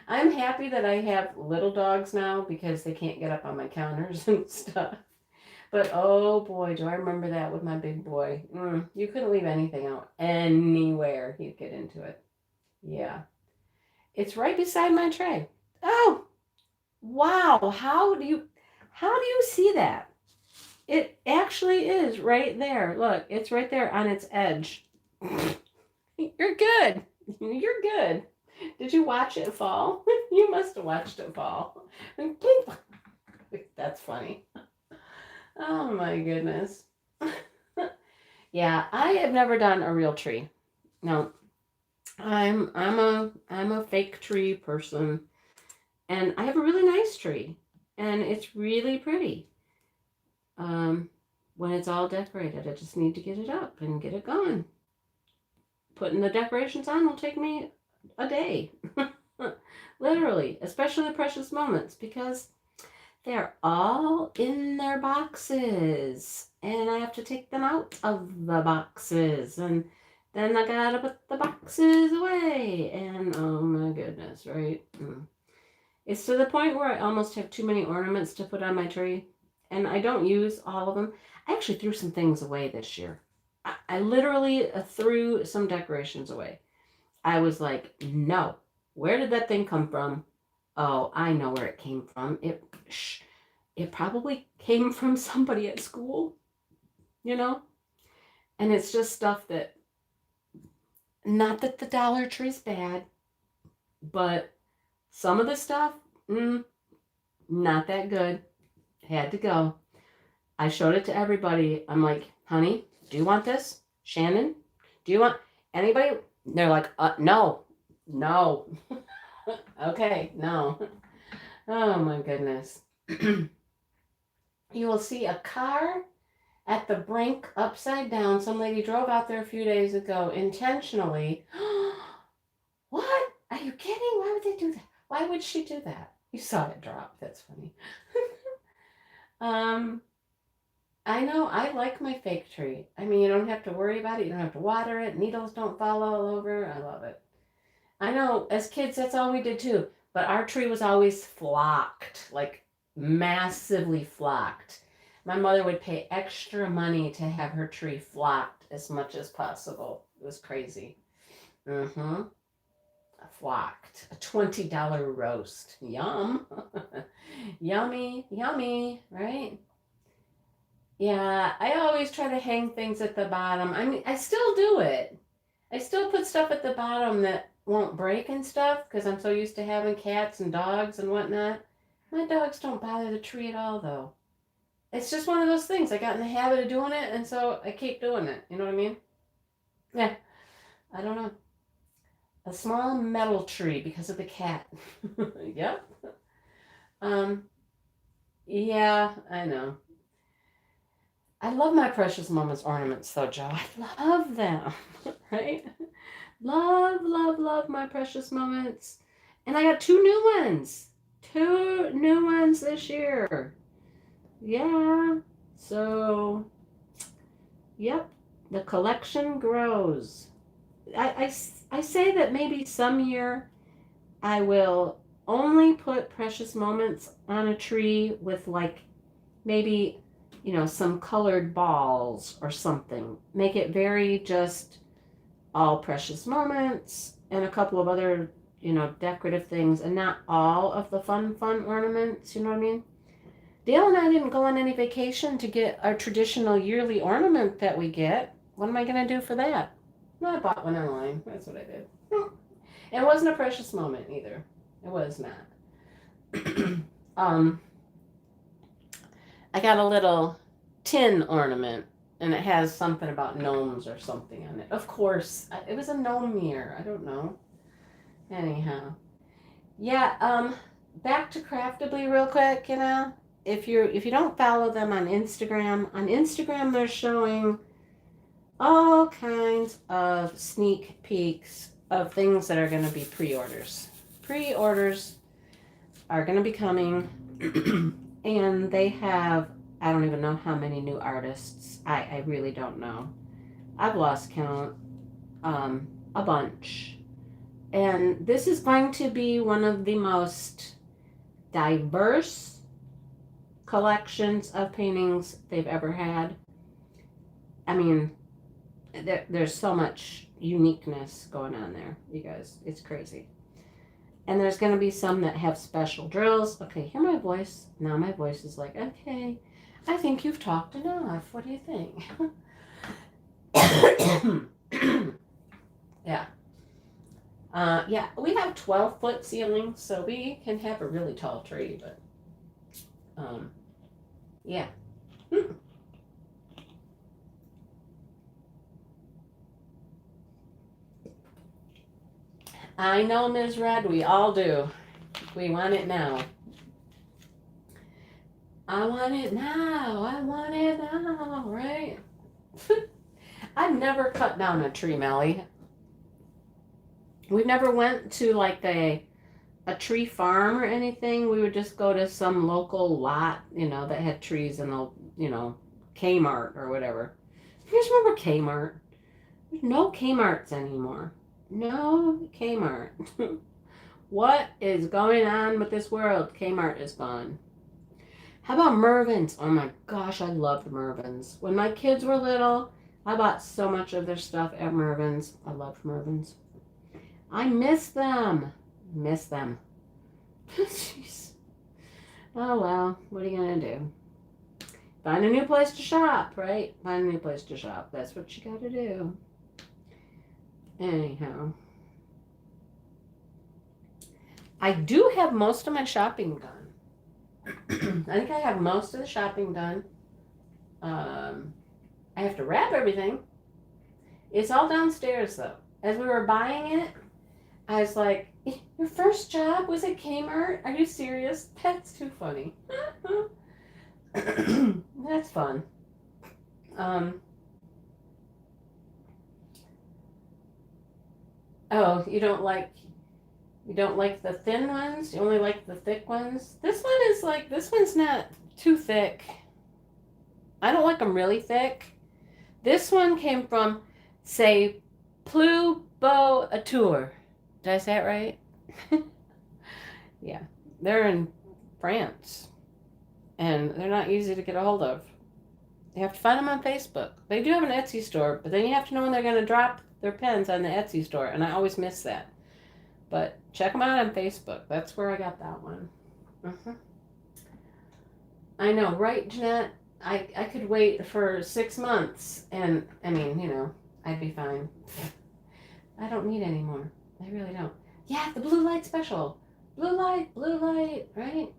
I'm happy that I have little dogs now because they can't get up on my counters and stuff. But oh boy, do I remember that with my big boy. You couldn't leave anything out anywhere. He'd get into it. Yeah. It's right beside my tray. Oh, wow. How do you see that? It actually is right there. Look, it's right there on its edge. You're good. You're good. Did you watch it fall? You must have watched it fall. That's funny. Oh my goodness. Yeah, I have never done a real tree. No. I'm a fake tree person. And I have a really nice tree. And it's really pretty. When it's all decorated, I just need to get it up and get it going. Putting the decorations on will take me a day. Literally, especially the precious moments, because they're all in their boxes. And I have to take them out of the boxes. And then I gotta put the boxes away. And oh my goodness, right? It's to the point where I almost have too many ornaments to put on my tree. And I don't use all of them. I actually threw some things away this year. I literally threw some decorations away. I was like, no. Where did that thing come from? Oh, I know where it came from. It probably came from somebody at school, you know? And it's just stuff that, not that the Dollar Tree's bad, but some of the stuff, not that good. Had to go. I showed it to everybody. I'm like, honey, do you want this? Shannon, do you want anybody? They're like, no. Okay, no. Oh my goodness. You will see a car at the brink upside down. Some lady drove out there a few days ago intentionally. What? Are you kidding? Why would they do that? Why would she do that? You saw it drop. That's funny. Um, I know I like my fake tree. I mean, you don't have to worry about it. You don't have to water it. Needles don't fall all over. I love it. I know as kids, that's all we did too. But our tree was always flocked, like massively flocked. My mother would pay extra money to have her tree flocked as much as possible. It was crazy. Mm-hmm. Flocked. A $20 roast. Yum. Yummy, yummy, right? Yeah, I always try to hang things at the bottom. I mean, I still do it. I still put stuff at the bottom that won't break and stuff because I'm so used to having cats and dogs and whatnot. My dogs don't bother the tree at all, though. It's just one of those things. I got in the habit of doing it, and so I keep doing it. You know what I mean? Yeah, I don't know. A small metal tree because of the cat. Yep. Um, yeah, I know. I love my precious moments ornaments, though, Joe. I love them, right? Love, love, love my precious moments. And I got 2 new ones. 2 new ones this year. Yeah. So, yep, the collection grows. I say that maybe some year I will only put precious moments on a tree with like maybe, some colored balls or something. Make it very just all precious moments and a couple of other, decorative things and not all of the fun ornaments, you know what I mean? Dale and I didn't go on any vacation to get our traditional yearly ornament that we get. What am I going to do for that? No, I bought one online. That's what I did. It wasn't a precious moment either. It was not. um, I got a little tin ornament and it has something about gnomes or something on it. Of course, it was a gnome year. I don't know. Anyhow, yeah. Back to Craftably real quick. If you don't follow them on Instagram they're showing all kinds of sneak peeks of things that are going to be pre-orders. Pre-orders are going to be coming, and they have, I don't even know how many new artists. I really don't know. I've lost count. A bunch. And this is going to be one of the most diverse collections of paintings they've ever had. I mean, there's so much uniqueness going on there, you guys. It's crazy. And there's going to be some that have special drills. Okay, hear my voice. Now my voice is like, okay, I think you've talked enough. What do you think? Yeah. Yeah, we have 12-foot ceilings, so we can have a really tall tree, but, yeah. I know, Ms. Red, we all do. We want it now. I want it now. I want it now, right? I've never cut down a tree, Melly. We never went to like a tree farm or anything. We would just go to some local lot, that had trees in the, Kmart or whatever. You guys remember Kmart? There's no Kmarts anymore. No Kmart. What is going on with this world? Kmart is gone. How about Mervyn's? Oh my gosh, I loved Mervyn's. When my kids were little, I bought so much of their stuff at Mervyn's. I loved Mervyn's. I miss them. Miss them. Jeez. Oh well, what are you gonna do? Find a new place to shop, right? Find a new place to shop. That's what you gotta do. Anyhow. I do have most of my shopping done. I think I have most of the shopping done. I have to wrap everything. It's all downstairs though. As we were buying it, I was like, your first job was at Kmart? Are you serious? That's too funny. That's fun. Oh, you don't like the thin ones? You only like the thick ones? This one's not too thick. I don't like them really thick. This one came from, say, Pluboateur. Did I say it right? Yeah. They're in France. And they're not easy to get a hold of. You have to find them on Facebook. They do have an Etsy store, but then you have to know when they're going to drop their pens on the Etsy store, and I always miss that. But check them out on Facebook. That's where I got that one. I know, right, Jeanette? I could wait for 6 months, and I mean, I'd be fine. I don't need any more. I really don't. Yeah, the blue light special. Blue light, right?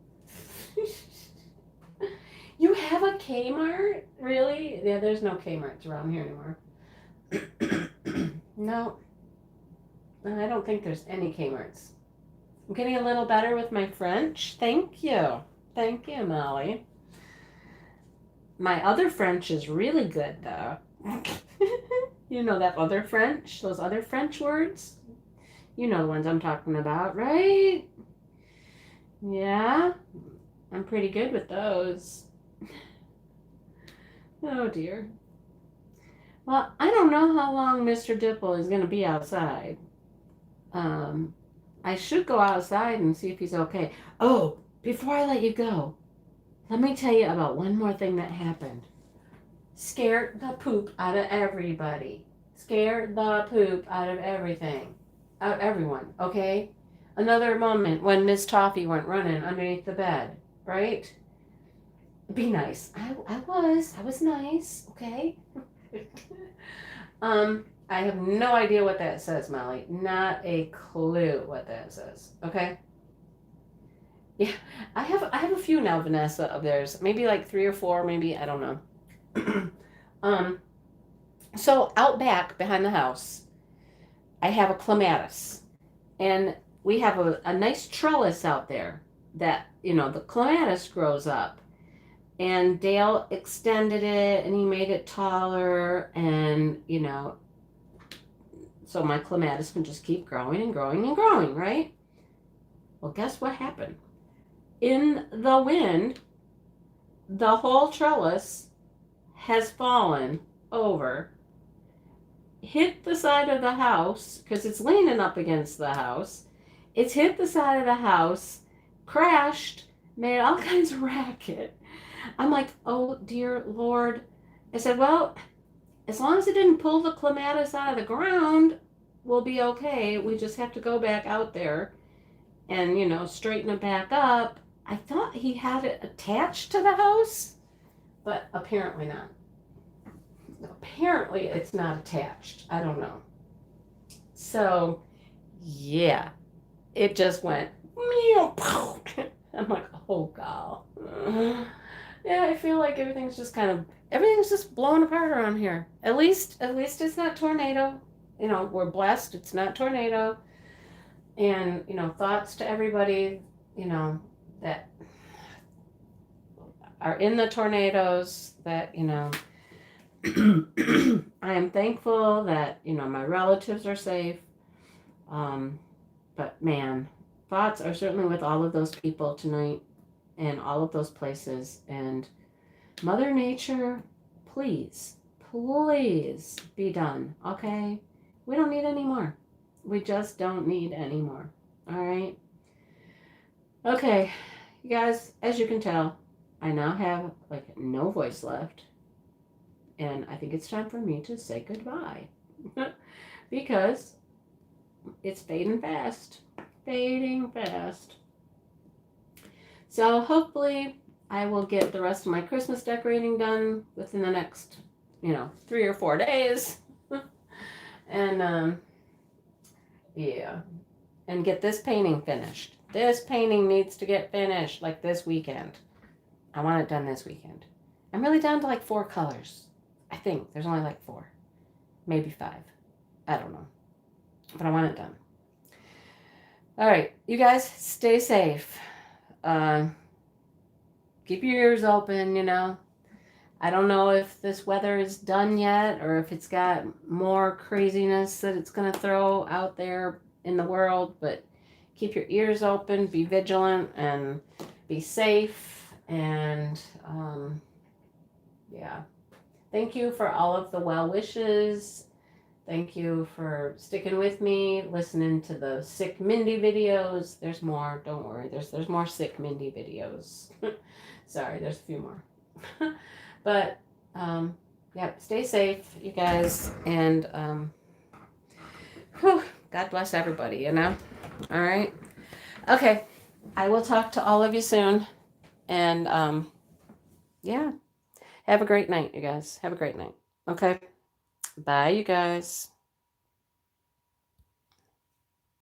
You have a Kmart? Really? Yeah, there's no Kmarts around here anymore. No. I don't think there's any Kmarts. I'm getting a little better with my French. Thank you. Thank you, Molly. My other French is really good, though. You know that other French? Those other French words? You know the ones I'm talking about, right? Yeah? I'm pretty good with those. Oh, dear. Well, I don't know how long Mr. Dipple is going to be outside. I should go outside and see if he's okay. Oh, before I let you go, let me tell you about one more thing that happened. Scared the poop out of everybody. Scared the poop out of everything. Out of everyone, okay? Another moment when Miss Toffee went running underneath the bed, right? Be nice. I was nice, okay? I have no idea what that says, Molly. Not a clue what that says. Okay. Yeah, I have a few now, Vanessa, of theirs. Maybe like 3 or 4, maybe, I don't know. So out back behind the house, I have a clematis. And we have a nice trellis out there that, the clematis grows up. And Dale extended it and he made it taller and, so my clematis can just keep growing and growing and growing, right? Well, guess what happened? In the wind, the whole trellis has fallen over, hit the side of the house, because it's leaning up against the house. It's hit the side of the house, crashed, made all kinds of racket. I'm like, oh, dear Lord. I said, well, as long as it didn't pull the clematis out of the ground, we'll be okay. We just have to go back out there and, straighten it back up. I thought he had it attached to the house, but apparently not. Apparently it's not attached. I don't know. So, yeah, it just went, I'm like, oh, God. Yeah, I feel like everything's just blowing apart around here. At least it's not tornado. We're blessed. It's not tornado. And, thoughts to everybody, that are in the tornadoes that, I am thankful that, my relatives are safe. But man, thoughts are certainly with all of those people tonight and all of those places. And Mother Nature, please be done, okay? We don't need any more. We just don't need any more, all right? Okay, you guys, as you can tell, I now have no voice left. And I think it's time for me to say goodbye. Because it's fading fast. So hopefully I will get the rest of my Christmas decorating done within the next, 3 or 4 days. And, yeah. And get this painting finished. This painting needs to get finished this weekend. I want it done this weekend. I'm really down to 4 colors. I think there's only 4. Maybe 5. I don't know. But I want it done. All right. You guys stay safe. Keep your ears open, I don't know if this weather is done yet or if it's got more craziness that it's going to throw out there in the world, but keep your ears open, be vigilant, and be safe. And yeah, thank you for all of the well wishes. Thank you for sticking with me, listening to the Sick Mindy videos. There's more, don't worry. There's more Sick Mindy videos. Sorry, there's a few more. But yeah, stay safe, you guys, and God bless everybody, you know? All right. Okay. I will talk to all of you soon. And yeah, have a great night, you guys. Have a great night. Okay. Bye, you guys.